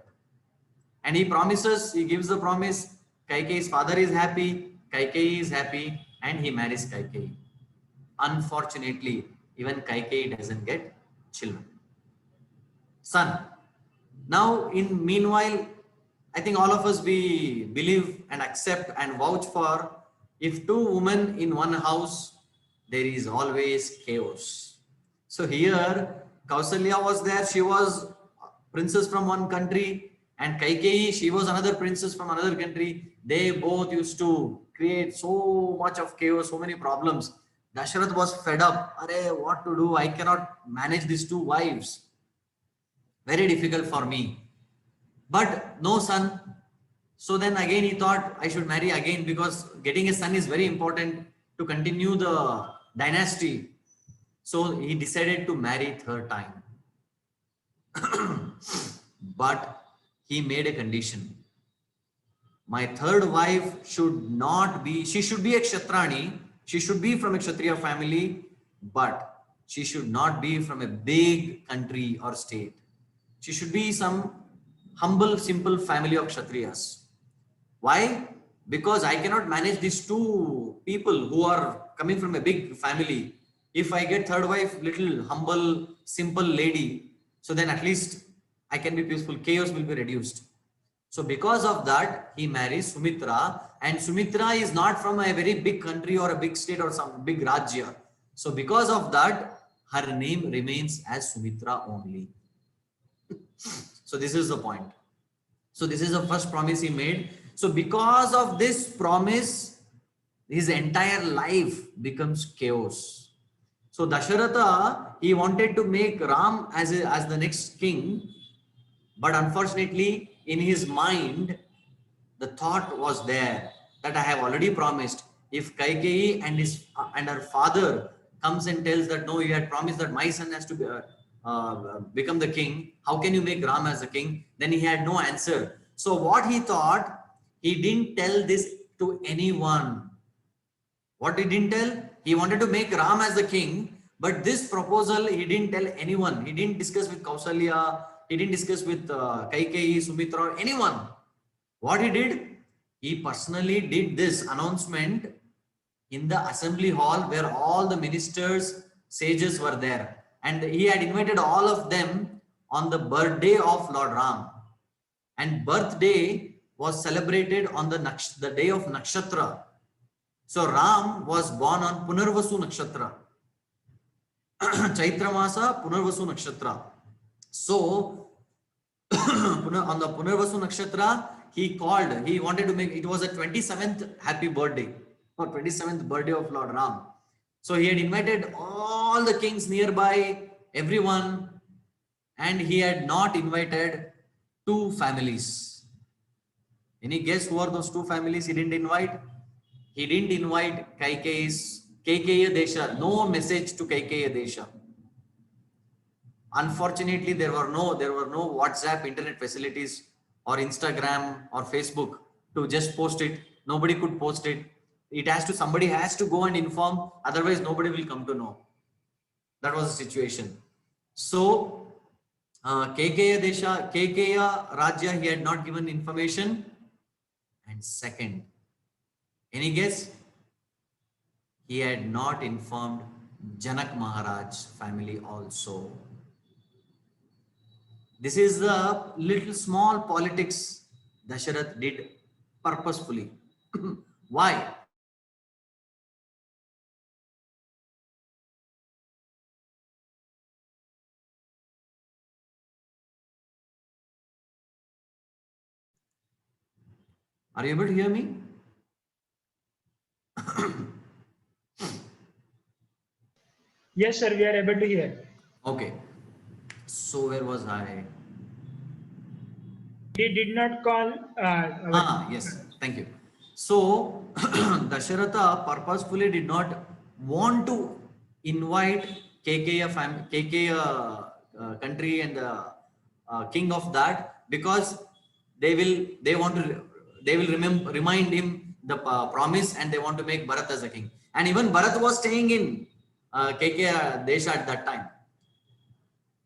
A: And he promises, he gives the promise, Kaikeyi's father is happy, Kaikeyi is happy, and he marries Kaikeyi. Unfortunately, even Kaikeyi doesn't get children. Son. Now, in meanwhile, I think all of us, we believe and accept and vouch for, if 2 women in one house, there is always chaos. So here, Kausalya was there. She was princess from one country, and Kaikeyi, she was another princess from another country. They both used to create so much of chaos, so many problems. Dasharath was fed up. Arey, what to do? I cannot manage these 2 wives. Very difficult for me. But no son. So then again he thought, I should marry again, because getting a son is very important to continue the dynasty. So he decided to marry 3rd time. But he made a condition. My 3rd wife should not be, she should be a Kshatrani, she should be from a Kshatriya family, but she should not be from a big country or state. She should be some humble, simple family of Kshatriyas. Why? Because I cannot manage these 2 people who are coming from a big family. If I get 3rd wife, little humble, simple lady, so then at least I can be peaceful. Chaos will be reduced. So because of that, he marries Sumitra, and Sumitra is not from a very big country or a big state or some big Rajya. So because of that, her name remains as Sumitra only. So this is the point. So this is the first promise he made. So because of this promise, his entire life becomes chaos. So Dasharatha, he wanted to make Ram as the next king, but unfortunately in his mind, the thought was there that I have already promised. If Kaikeyi and her father comes and tells that, no, you had promised that my son has to become the king, how can you make Ram as the king? Then he had no answer. So what he thought, he didn't tell this to anyone. What he didn't tell? He wanted to make Ram as the king, but this proposal he didn't tell anyone. He didn't discuss with Kausalya, he didn't discuss with Kaikeyi, Sumitra, or anyone. What he did? He personally did this announcement in the assembly hall where all the ministers, sages were there. And he had invited all of them on the birthday of Lord Ram. And birthday was celebrated on the day of Nakshatra. So Ram was born on Punarvasu Nakshatra. Chaitra Masa, Punarvasu Nakshatra. So on the Punarvasu Nakshatra, he wanted to make, it was a 27th happy birthday or 27th birthday of Lord Ram. So he had invited all the kings nearby, everyone, and he had not invited 2 families. Any guess who are those 2 families he didn't invite? He didn't invite Kaikeya Desha. No message to Kaikeya Desha. Unfortunately, there were no WhatsApp internet facilities or Instagram or Facebook to just post it. Nobody could post it. Somebody has to go and inform, otherwise nobody will come to know. That was the situation. So Kekeya Rajya, he had not given information. And second, any guess? He had not informed Janak Maharaj family also. This is the little small politics Dasharath did purposefully. Why? Are you able to hear me?
B: Yes, sir, we are able to hear.
A: Okay. So where was I?
B: He did not call
A: Yes. Thank you. So Dasharatha purposefully did not want to invite KK country and the king of that, because they will remind him the promise, and they want to make Bharat as a king. And even Bharat was staying in KK Desha at that time.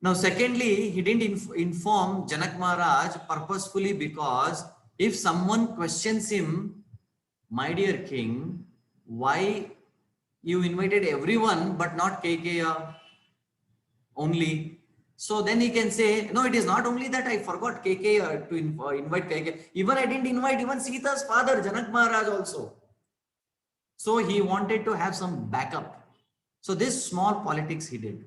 A: Now, secondly, he didn't inform Janak Maharaj purposefully, because if someone questions him, my dear king, why you invited everyone but not KK only? So then he can say, no, it is not only that I forgot KK to invite KK. Even I didn't invite even Sita's father, Janak Maharaj also. So he wanted to have some backup. So this small politics he did.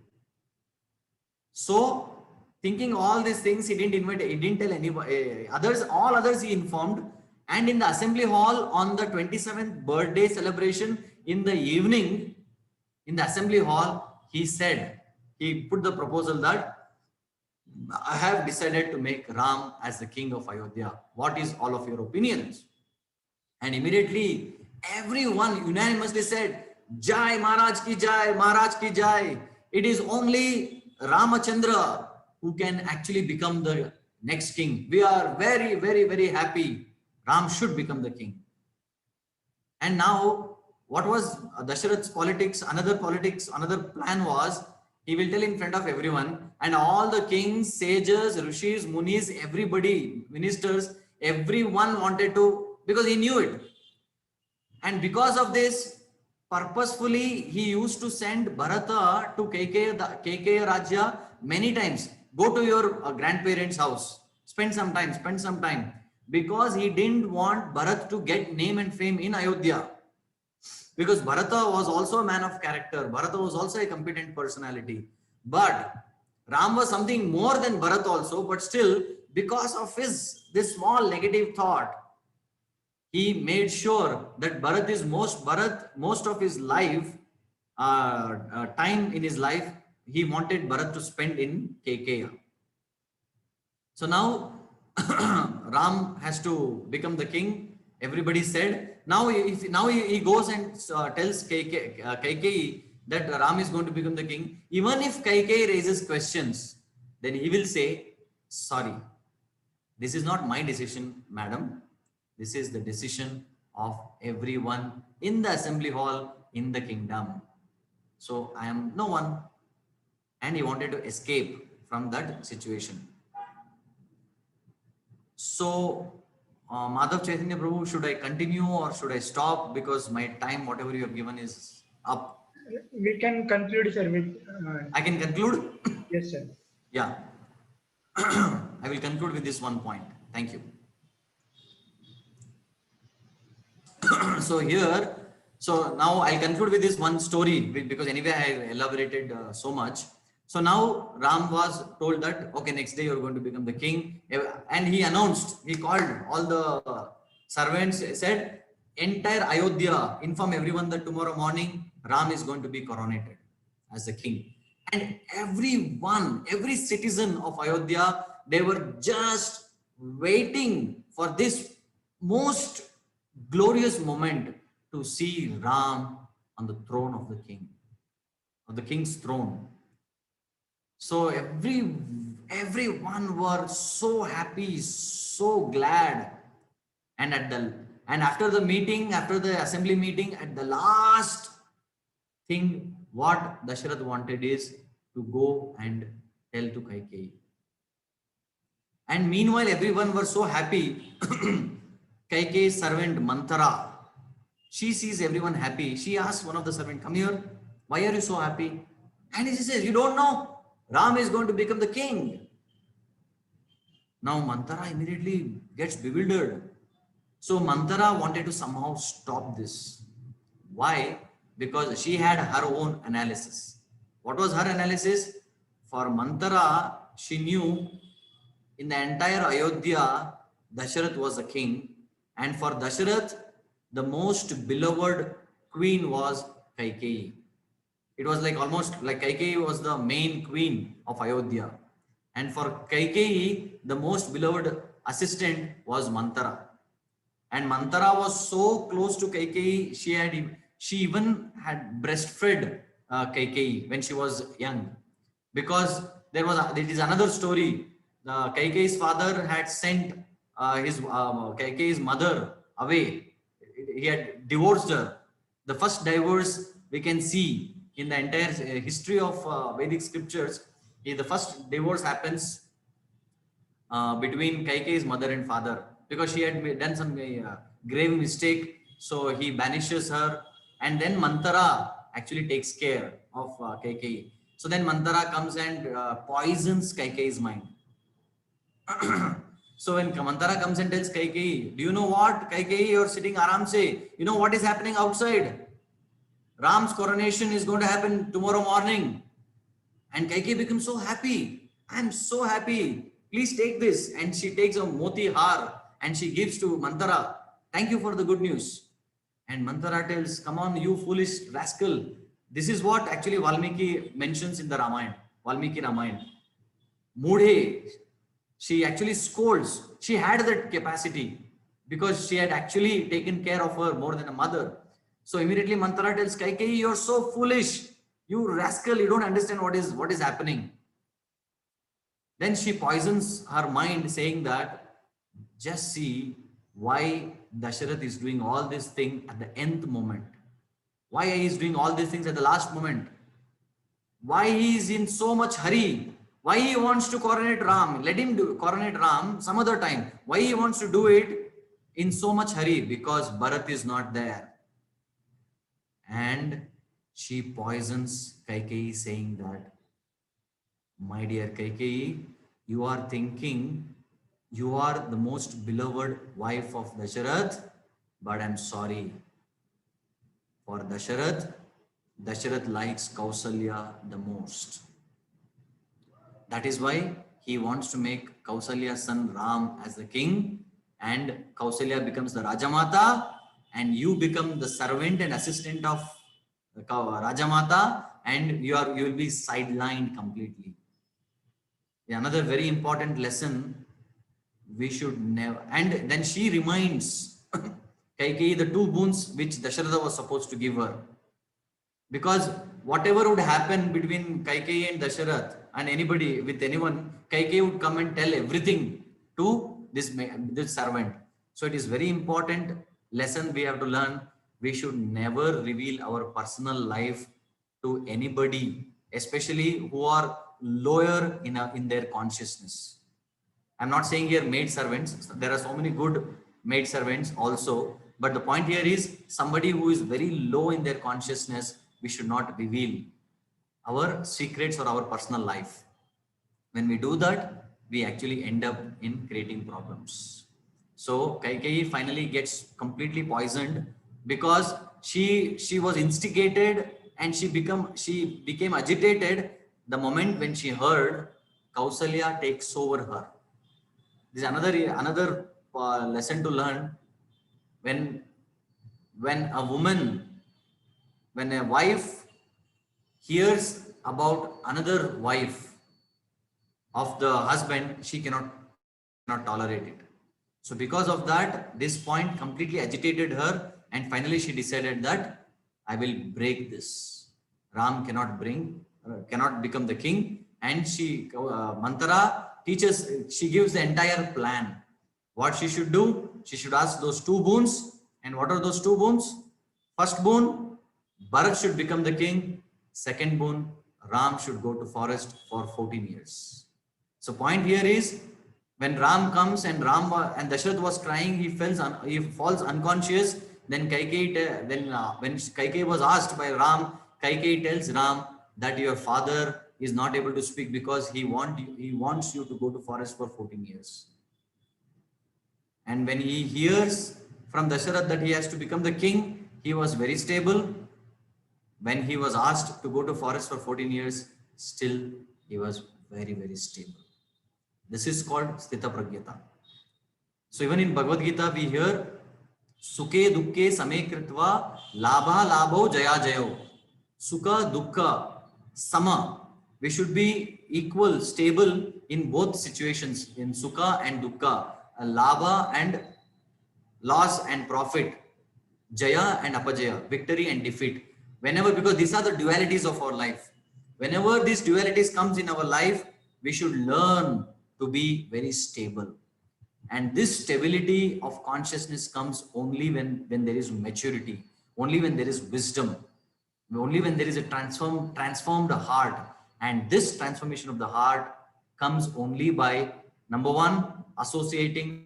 A: So thinking all these things, he didn't tell anybody, all others he informed. And in the assembly hall on the 27th birthday celebration in the evening, in the assembly hall, he put the proposal that I have decided to make Ram as the king of Ayodhya. What is all of your opinions? And immediately everyone unanimously said, Jai Maharaj ki Jai, Maharaj ki Jai. It is only Ramachandra who can actually become the next king. We are very, very, very happy. Ram should become the king. And now, what was Dasharath's politics? Another plan was, he will tell in front of everyone, and all the kings, sages, rishis, munis, everybody, ministers, everyone wanted to, because he knew it. And because of this, purposefully, he used to send Bharata to KK Rajya many times. Go to your grandparents' house, spend some time, because he didn't want Bharat to get name and fame in Ayodhya. Because Bharata was also a man of character. Bharata was also a competent personality. But Ram was something more than Bharat also, but still, because of this small negative thought, he made sure that most of his life, time in his life, he wanted Bharat to spend in KK. So now Ram has to become the king. Everybody said, now he goes and tells Kaikeyi that Ram is going to become the king. Even if Kaikeyi raises questions, then he will say, sorry, this is not my decision, madam. This is the decision of everyone in the assembly hall in the kingdom. So I am no one. And he wanted to escape from that situation. So Madhav Chaitanya Prabhu, should I continue or should I stop? Because my time, whatever you have given, is up.
B: We can conclude, sir, with...
A: I can conclude?
B: Yes, sir.
A: Yeah. I will conclude with this one point. Thank you. So now I'll conclude with this one story, because anyway I elaborated so much. So now Ram was told that, okay, next day you're going to become the king. And he called all the servants, said, entire Ayodhya, inform everyone that tomorrow morning Ram is going to be coronated as the king. And every citizen of Ayodhya, they were just waiting for this most glorious moment to see Ram on the throne of the king, on the king's throne. So everyone were so happy, so glad. And and after the meeting, after the assembly meeting, at the last thing, what Dasharath wanted is to go and tell to Kaikeyi. And meanwhile, everyone were so happy. Kaikeyi's servant Manthara, she sees everyone happy. She asks one of the servants, "Come here. Why are you so happy?" And he says, "You don't know. Ram is going to become the king." Now Manthara immediately gets bewildered. So Manthara wanted to somehow stop this. Why? Because she had her own analysis. What was her analysis? For Manthara, she knew in the entire Ayodhya, Dasharath was the king, and for Dasharath, the most beloved queen was Kaikeyi. It was like almost like Kaikeyi was the main queen of Ayodhya, and for Kaikeyi, the most beloved assistant was Manthara. And Manthara was so close to Kaikeyi, she even had breastfed Kaikeyi when she was young, because there is another story. Kaikeyi's father had sent his Kaikeyi's mother away. He had divorced her. The first divorce we can see in the entire history of Vedic scriptures. The first divorce happens between Kaikeyi's mother and father, because she had done some grave mistake. So he banishes her, and then Manthara actually takes care of Kaikeyi. So then Manthara comes and poisons Kaikeyi's mind. So when Manthara comes and tells Kaikeyi, "Do you know what, Kaikeyi, you're sitting aram se. You know what is happening outside? Ram's coronation is going to happen tomorrow morning." And Kaikeyi becomes so happy. "I'm so happy. Please take this." And she takes a moti har and she gives to Manthara. "Thank you for the good news." And Manthara tells, "Come on, you foolish rascal." This is what actually Valmiki mentions in the Ramayana, Valmiki Ramayana. Mudhe. She actually scolds. She had that capacity because she had actually taken care of her more than a mother. So immediately Manthara tells Kaikeyi, "You're so foolish. You rascal, you don't understand what is happening." Then she poisons her mind, saying that, "Just see why Dasharath is doing all this thing at the nth moment. Why he is doing all these things at the last moment. Why he is in so much hurry. Why he wants to coronate Ram. Let him coronate Ram some other time. Why he wants to do it in so much hurry? Because Bharat is not there." And she poisons Kaikeyi, saying that, "My dear Kaikeyi, you are thinking you are the most beloved wife of Dasharath, but I'm sorry. For Dasharath, Dasharath likes Kausalya the most. That is why he wants to make Kausalya's son Ram as the king, and Kausalya becomes the Rajamata, and you become the servant and assistant of the Rajamata, and you will be sidelined completely." Another very important lesson we should never. And then she reminds Kaikeyi the two boons which Dasharatha was supposed to give her. Because whatever would happen between Kaikeyi and Dasharath and anybody with anyone, Kaikeyi would come and tell everything to this servant. So it is very important lesson we have to learn. We should never reveal our personal life to anybody, especially who are lower in their consciousness. I'm not saying here maid servants. There are so many good maid servants also. But the point here is somebody who is very low in their consciousness, we should not reveal our secrets or our personal life. When we do that, we actually end up in creating problems. So Kaikeyi finally gets completely poisoned because she was instigated and she became agitated the moment when she heard Kausalya takes over her. This is another lesson to learn. When a woman, when a wife hears about another wife of the husband, she cannot tolerate it. So because of that, this point completely agitated her, and finally she decided that I will break this. Ram cannot become the king, and she Mantara teaches, she gives the entire plan. What she should do? She should ask those two boons. And what are those two boons? First boon, Bharat should become the king. Second boon, Ram should go to forest for 14 years. So point here is, when Ram comes and and Dasharath was crying, he falls unconscious. Then when Kaikeyi was asked by Ram, Kaikeyi tells Ram that your father is not able to speak because he wants you to go to forest for 14 years. And when he hears from Dasharath that he has to become the king, he was very stable. When he was asked to go to forest for 14 years, still he was very, very stable. This is called Sthita Pragyata. So even in Bhagavad Gita, we hear Sukhe Dukkhe Same Kritva Labha Labho Jaya Jayo. Sukha Dukkha Sama. We should be equal, stable in both situations, in Sukha and Dukkha, Labha and loss and profit, Jaya and Apajaya, victory and defeat. Whenever, because these are the dualities of our life. Whenever these dualities comes in our life, we should learn to be very stable. And this stability of consciousness comes only when there is maturity, only when there is wisdom, only when there is a transformed heart. And this transformation of the heart comes only by, number one, associating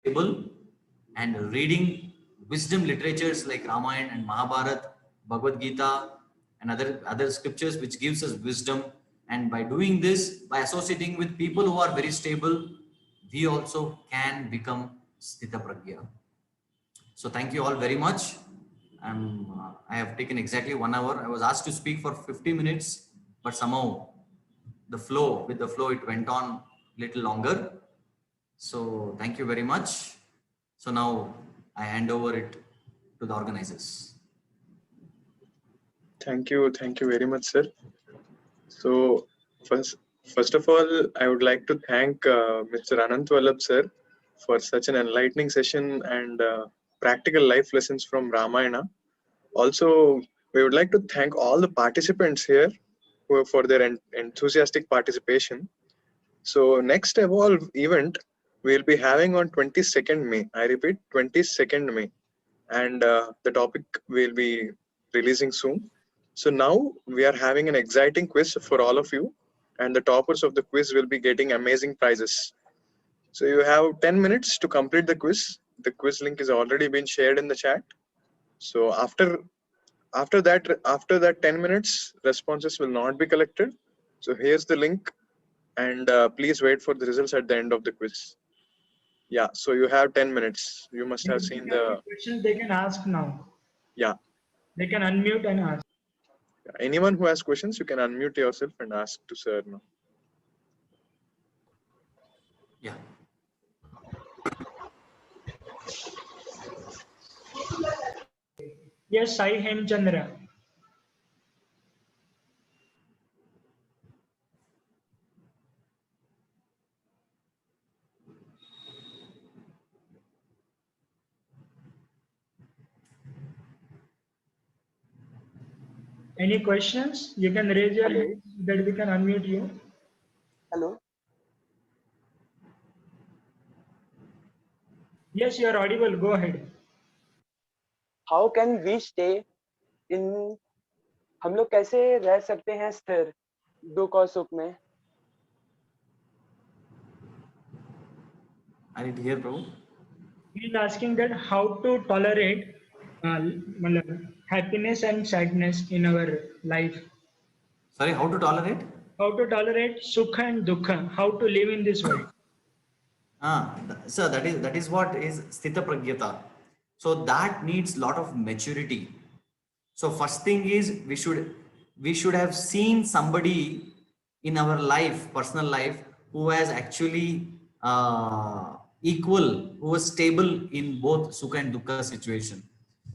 A: and reading wisdom literatures like Ramayana and Mahabharata, Bhagavad Gita, and other scriptures which gives us wisdom. And by doing this, by associating with people who are very stable, we also can become Sthita Pragya. So thank you all very much. I have taken exactly 1 hour. I was asked to speak for 50 minutes, but somehow with the flow, it went on little longer. So thank you very much. So now I hand over it to the organizers.
C: Thank you very much, sir. So first of all, I would like to thank Mr. Anant Vallabh sir for such an enlightening session and practical life lessons from Ramayana. Also, we would like to thank all the participants here for their enthusiastic participation. So next Evolve event we'll be having on 22nd May. I repeat, 22nd May. And the topic will be releasing soon. So now we are having an exciting quiz for all of you, and the toppers of the quiz will be getting amazing prizes. So you have 10 minutes to complete the quiz. The quiz link is already been shared in the chat. So after that 10 minutes, responses will not be collected. So here's the link, and please wait for the results at the end of the quiz. Yeah, so you have 10 minutes. You must have seen the
B: questions they can ask now.
C: Yeah.
B: They can unmute and ask.
C: Anyone who has questions, you can unmute yourself and ask to sir now.
A: Yeah.
B: Yes, Sai Hemchandra. Any questions? You can raise your hand so that we can unmute you.
D: Hello.
B: Yes, you are audible. Go ahead.
D: How can we stay in? हम लोग कैसे रह सकते हैं स्थिर दुख और सुख में?
A: I need to hear, Prabhu.
B: He is asking that how to tolerate happiness and sadness in our life.
A: Sorry, how to tolerate?
B: How to tolerate sukha and dukkha. How to live in this world.
A: So that is what is Sthita Pragyata. So that needs lot of maturity. So first thing is we should have seen somebody in our life, personal life, who has actually who was stable in both sukha and dukkha situation.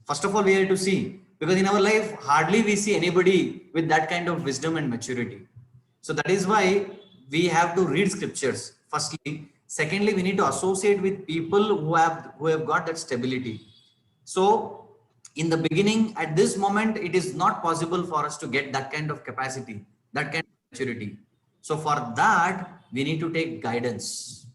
A: First of all, we have to see, because in our life hardly we see anybody with that kind of wisdom and maturity. So that is why we have to read scriptures firstly. Secondly, we need to associate with people who have got that stability. So in the beginning, at this moment, it is not possible for us to get that kind of capacity, that kind of maturity. So for that, we need to take guidance.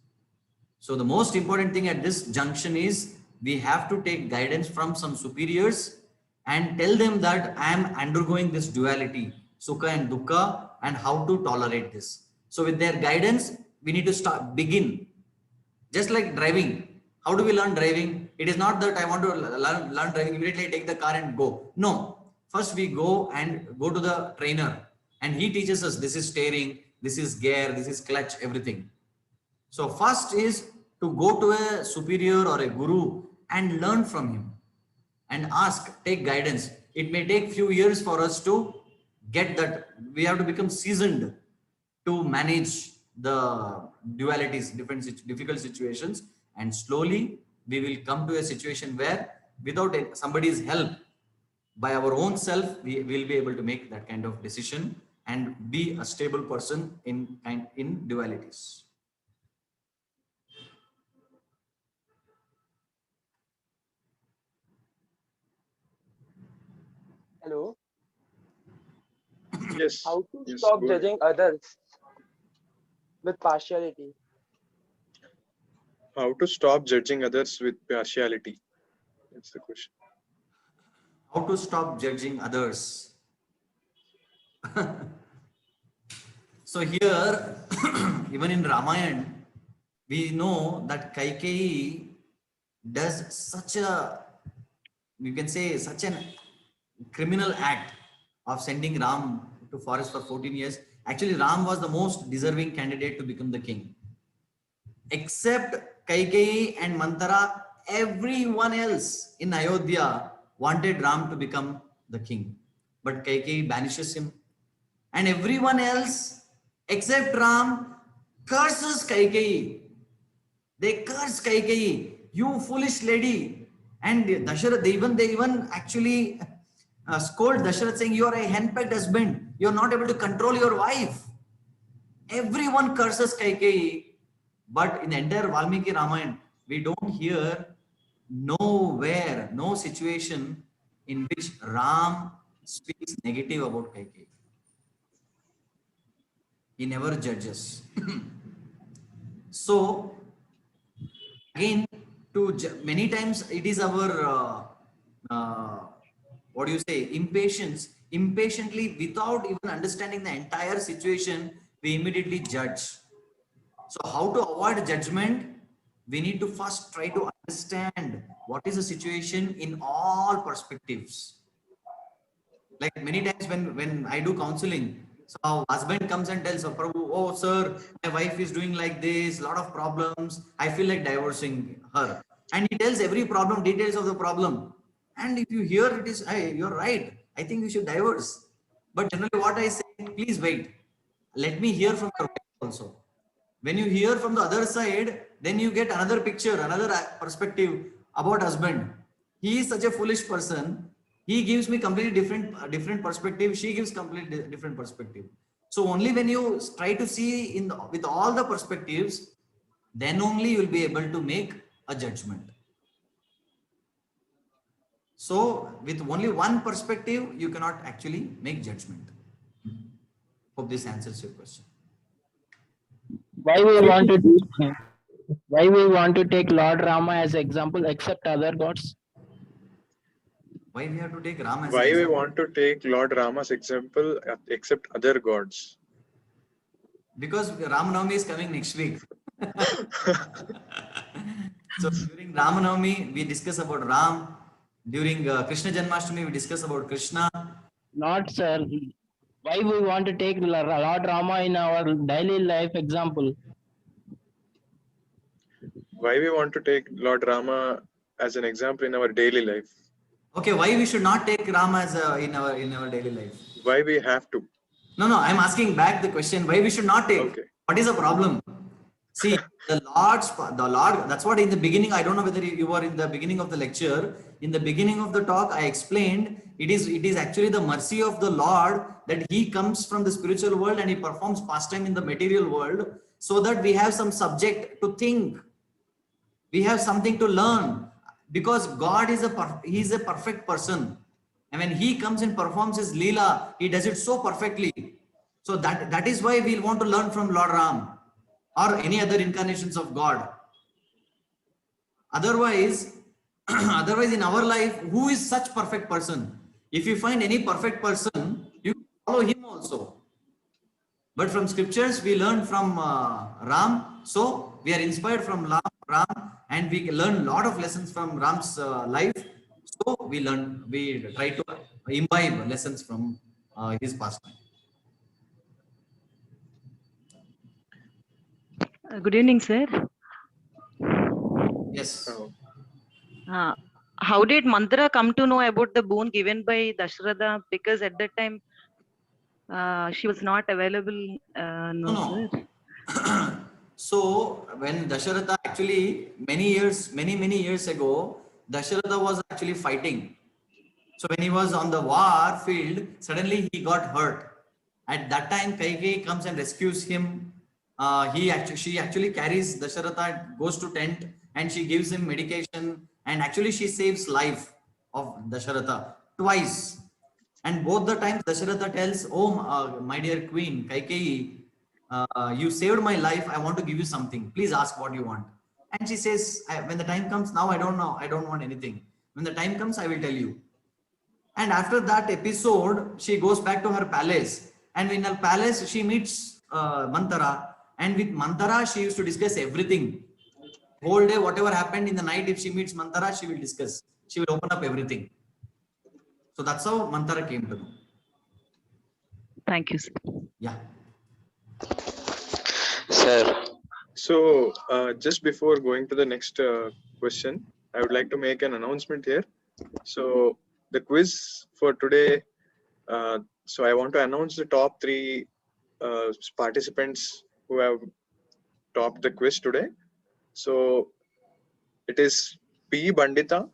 A: So the most important thing at this junction is we have to take guidance from some superiors and tell them that I am undergoing this duality, sukha and dukkha, and how to tolerate this. So with their guidance, we need to begin. Just like driving. How do we learn driving? It is not that I want to learn driving, immediately take the car and go. No. First we go to the trainer and he teaches us this is steering, this is gear, this is clutch, everything. So first is to go to a superior or a guru and learn from him and ask, take guidance. It may take few years for us to get that. We have to become seasoned to manage the dualities, difficult situations, and slowly we will come to a situation where without somebody's help, by our own self, we will be able to make that kind of decision and be a stable person in dualities.
D: Hello.
C: Yes.
D: How to
C: Yes,
D: stop
C: go ahead.
D: judging others with partiality?
C: How to stop judging others with partiality? That's the question.
A: How to stop judging others? So here, even in Ramayana, we know that Kaikeyi does such a, you can say, such an criminal act of sending Ram to forest for 14 years. Actually, Ram was the most deserving candidate to become the king. Except Kaikeyi and Mantara, everyone else in Ayodhya wanted Ram to become the king. But Kaikeyi banishes him. And everyone else except Ram curses Kaikeyi. They curse Kaikeyi, you foolish lady. And Dasharath, they even actually scold Dasharath saying, you are a henpecked husband. You are not able to control your wife. Everyone curses Kaikeyi. But in the entire Valmiki Ramayana, we don't hear nowhere, no situation in which Ram speaks negative about Kaikeyi. He never judges. So again, many times it is our what do you say, impatiently, without even understanding the entire situation, we immediately judge. So how to avoid judgment? We need to first try to understand what is the situation in all perspectives. Like many times when I do counseling, so husband comes and tells, oh, Prabhu, oh sir, my wife is doing like this, lot of problems, I feel like divorcing her. And he tells every problem, details of the problem. And if you hear it is, hey, you're right, I think you should divorce. But generally what I say, please wait. Let me hear from your wife also. When you hear from the other side, then you get another picture, another perspective about husband. He is such a foolish person. He gives me completely different perspective. She gives completely different perspective. So only when you try to see with all the perspectives, then only you will be able to make a judgment. So with only one perspective, you cannot actually make judgment. Hope this answers your question.
E: Why we want to take Lord Rama as example, except other gods?
A: Why we have to take Ram as
C: Why
A: an
C: we
A: example?
C: want to take Lord Rama's example except other gods?
A: Because Ram Navami is coming next week. So during Ram Navami, we discuss about Ram. During Krishna Janmashtami, we discuss about Krishna.
E: Not, sir. Why we want to take Lord Rama in our daily life example?
C: Why we want to take Lord Rama as an example in our daily life?
A: Okay, why we should not take Ram as in our daily life?
C: Why we have to?
A: No, I'm asking back the question. Why we should not take?
C: Okay.
A: What is the problem? See, the Lord. That's what in the beginning. I don't know whether you were in the beginning of the lecture. In the beginning of the talk, I explained it is actually the mercy of the Lord that He comes from the spiritual world and He performs pastime in the material world, so that we have some subject to think. We have something to learn, because God is He is a perfect person, and when He comes and performs His Leela, He does it so perfectly. So that is why we'll want to learn from Lord Ram or any other incarnations of God. Otherwise, otherwise in our life, who is such perfect person? If you find any perfect person, you follow him also. But from scriptures, we learn from Ram. So we are inspired from Ram, and we learn a lot of lessons from Ram's life. So we try to imbibe lessons from his past life.
F: Good evening, sir.
A: Yes.
F: Uh, how did Mantra come to know about the boon given by Dashratha? Because at that time, she was not available. No,
A: No.
F: sir.
A: So when Dasharatha actually many years ago, Dasharatha was actually fighting. So when he was on the war field, suddenly he got hurt. At that time, Kaikeyi comes and rescues him. She actually carries Dasharatha, goes to tent, and she gives him medication. And actually, she saves life of Dasharatha twice. And both the times, Dasharatha tells, "Oh, my dear queen, Kaikeyi, you saved my life. I want to give you something. Please ask what you want." And she says, "When the time comes, now I don't know. I don't want anything. When the time comes, I will tell you." And after that episode, she goes back to her palace. And in her palace, she meets Mantara. And with Mantara, she used to discuss everything. Whole day, whatever happened in the night, if she meets Mantara, she will discuss. She will open up everything. So that's how Mantara came to know.
F: Thank you, sir.
A: Yeah.
G: Sir,
C: So just before going to the next question, I would like to make an announcement here. So the quiz for today. So I want to announce the top 3 participants who have topped the quiz today. So it is P. Bandita,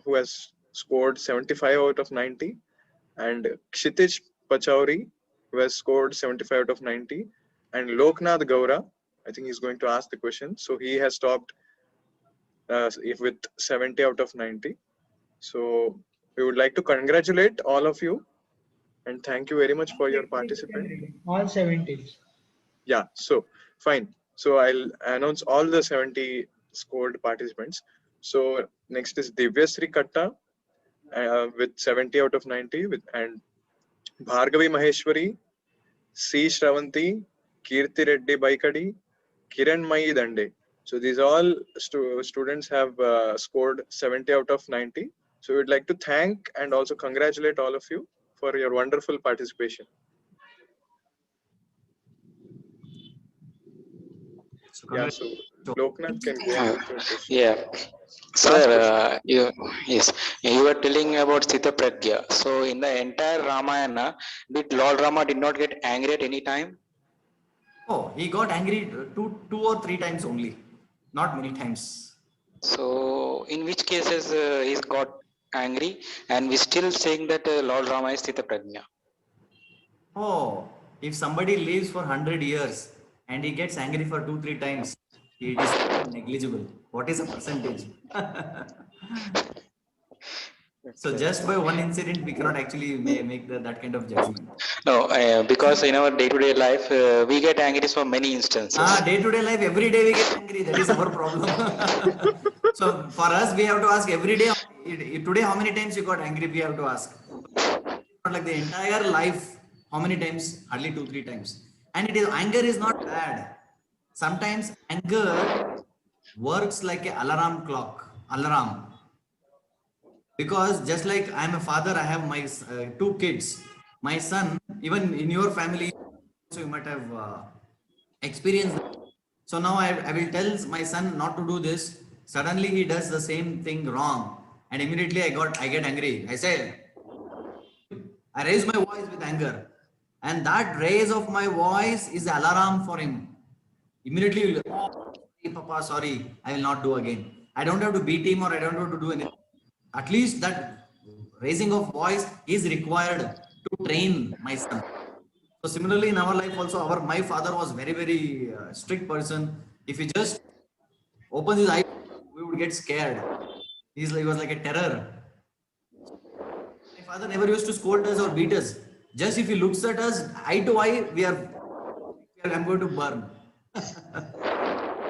C: who has scored 75 out of 90, and Kshitij Pachauri, who has scored 75 out of 90, and Loknath Gaura. I think he's going to ask the question. So he has topped with 70 out of 90. So we would like to congratulate all of you and thank you very much for your participation.
B: All 70.
C: Yeah, so fine. So I'll announce all the 70 scored participants. So next is Divyasri Katta with 70 out of 90, and Bhargavi Maheshwari, C. Shravanti, Kirti Reddy Baikadi, Kiran Mai Dande. So these all students have scored 70 out of 90. So we'd like to thank and also congratulate all of you for your wonderful participation.
A: So
C: Yeah, so Loknath can go on with your question.
G: yeah, sir, yes, you were telling about Sita Pragya. So in the entire Ramayana, did Lord Rama did not get angry at any time?
A: Oh, he got angry two or three times only, not many times.
G: So in which cases he's got angry, and we still saying that Lord Rama is Sita Pragya.
A: Oh, if somebody lives for 100 years and he gets angry for 2-3 times, it is negligible. What is a percentage? So just by one incident, we cannot actually make that kind of judgment.
G: No, because in our day-to-day life, we get angry for many instances.
A: Day-to-day life, every day we get angry. That is our problem. So for us, we have to ask every day. Today, how many times you got angry? We have to ask. Not like the entire life. How many times? Hardly 2-3 times. And anger is not bad. Sometimes anger works like an alarm clock. Alarm. Because just like I'm a father, I have my 2 kids. My son, even in your family, so you might have experienced that. So now I will tell my son not to do this. Suddenly he does the same thing wrong, and immediately I get angry. I say, I raise my voice with anger, and that raise of my voice is the alarm for him. Immediately, oh, Papa, sorry, I will not do again. I don't have to beat him or I don't have to do anything. At least that raising of voice is required to train my son. So similarly in our life also, my father was very strict person. If he just opens his eyes, we would get scared. He was like a terror. My father never used to scold us or beat us. Just if he looks at us eye to eye, I'm going to burn.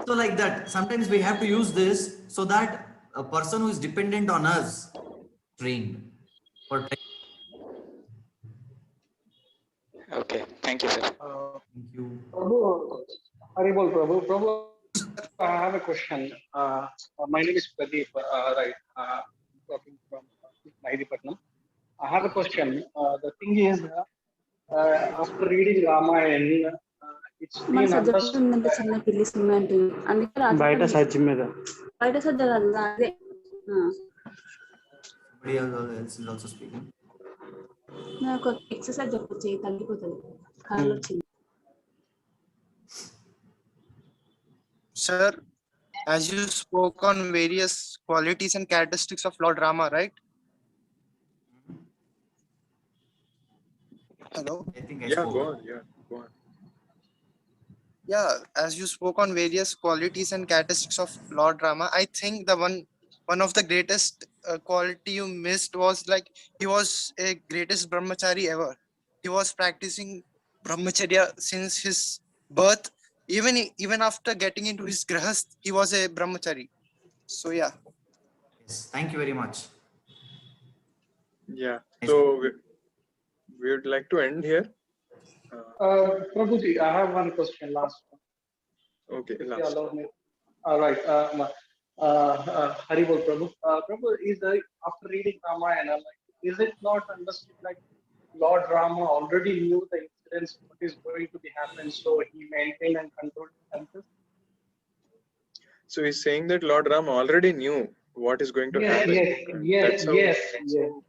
A: So like that, sometimes we have to use this so that a person who is dependent on us trained for
G: Okay, thank you, sir.
A: thank you.
H: Prabhu, Haribol Prabhu. Prabhu, I have a question. My name is Pradeep, right? Talking from Nahidipatnam. I have a question. The thing is, after reading Ramayana, it's
I: మన
H: been
I: subject
H: understood
I: ఉందంటే
H: that
I: చిన్న పిల్లి cement అందుకే
J: బయట
I: రాజు
J: సజ్జి మీద
I: బయట సజ్జ అదే
A: Somebody else is also speaking.
I: నాకు ఎక్సర్సైజ్ చెప్పచ్చు తగ్గిపోతుంది కాళ్ళు వచ్చింది.
K: Sir, as you spoke on various qualities and characteristics of Lord Rama, right? Hello?
A: I think I
C: Yeah,
A: spoke.
C: go on. Yeah, go on.
K: Yeah, as you spoke on various qualities and characteristics of Lord Rama, I think the one of the greatest quality you missed was like he was a greatest brahmachari ever. He was practicing brahmacharya since his birth. Even after getting into his grahast, he was a brahmachari. So yeah.
A: Yes, thank you very much.
C: Yeah. So we would like to end here.
H: Prabhuji, I have one question. Last one.
C: Okay,
H: If you
C: last.
H: allow me. All right. Haribol Prabhu. Prabhu, after reading Ramayana, is it not understood like Lord Rama already knew the incidents, what is going to be happen, so he maintained and controlled the senses?
C: So he's saying that Lord Ram already knew what is going to happen. That's how- That's how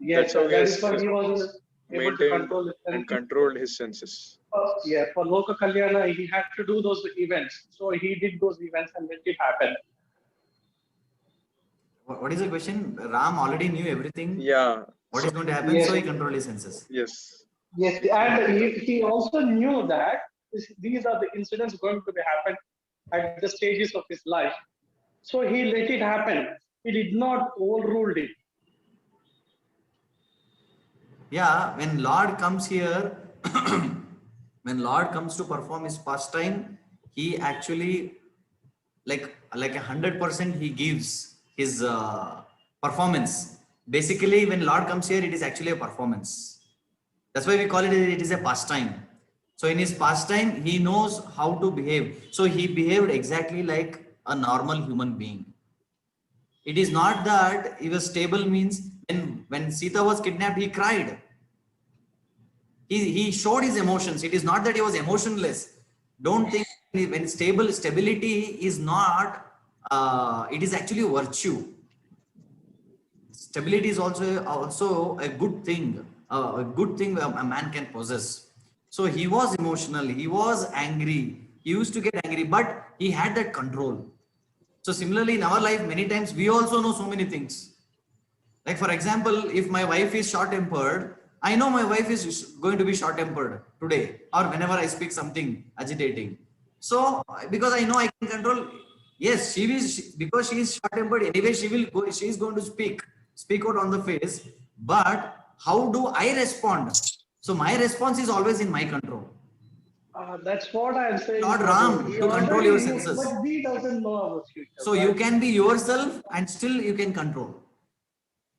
C: he
H: That
C: has
H: is why he was able to
C: maintained
H: control his
C: and
H: senses.
C: controlled his senses.
H: Yeah, for Loka Kalyana, he had to do those events. So he did those events and let it happen.
A: What is the question? Ram already knew everything.
C: Yeah.
A: What is going to happen?
H: Yes.
A: So he controlled his senses.
C: Yes.
H: Yes, and he also knew that these are the incidents going to be happen at the stages of his life. So he let it happen. He did not overrule it.
A: Yeah, when Lord comes here, when Lord comes to perform his pastime, he actually like 100% he gives his performance. Basically, when Lord comes here, it is actually a performance. That's why we call it is a pastime. So in his pastime, he knows how to behave. So he behaved exactly like a normal human being. It is not that he was stable means when Sita was kidnapped, he cried. He showed his emotions. It is not that he was emotionless. Don't think when stability is not, it is actually a virtue. Stability is also a good thing a man can possess. So he was emotional, he was angry, he used to get angry, but he had that control. So similarly in our life, many times we also know so many things. Like for example, if my wife is short-tempered, I know my wife is going to be short-tempered today or whenever I speak something agitating. So because I know I can control, yes, because she is short-tempered anyway, she is going to speak out on the face. But how do I respond? So my response is always in my control.
H: That's what I'm saying.
A: Lord Ram,
H: He
A: to control
H: already
A: your
H: knew,
A: senses.
H: but he doesn't know our future.
A: So you can be yourself and still you can control.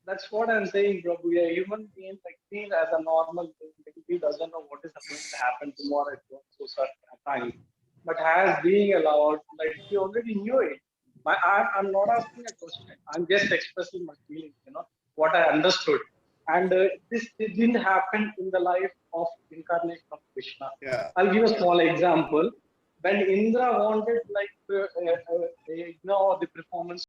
H: That's what I'm saying, Prabhu. A human being like me as a normal being, he doesn't know what is going to happen tomorrow at so certain time. But as being allowed, like he already knew it. I'm not asking a question. I'm just expressing my feelings, what I understood. And this didn't happen in the life of incarnation of Krishna.
K: Yeah.
H: I'll give a small example. When Indra wanted, the performance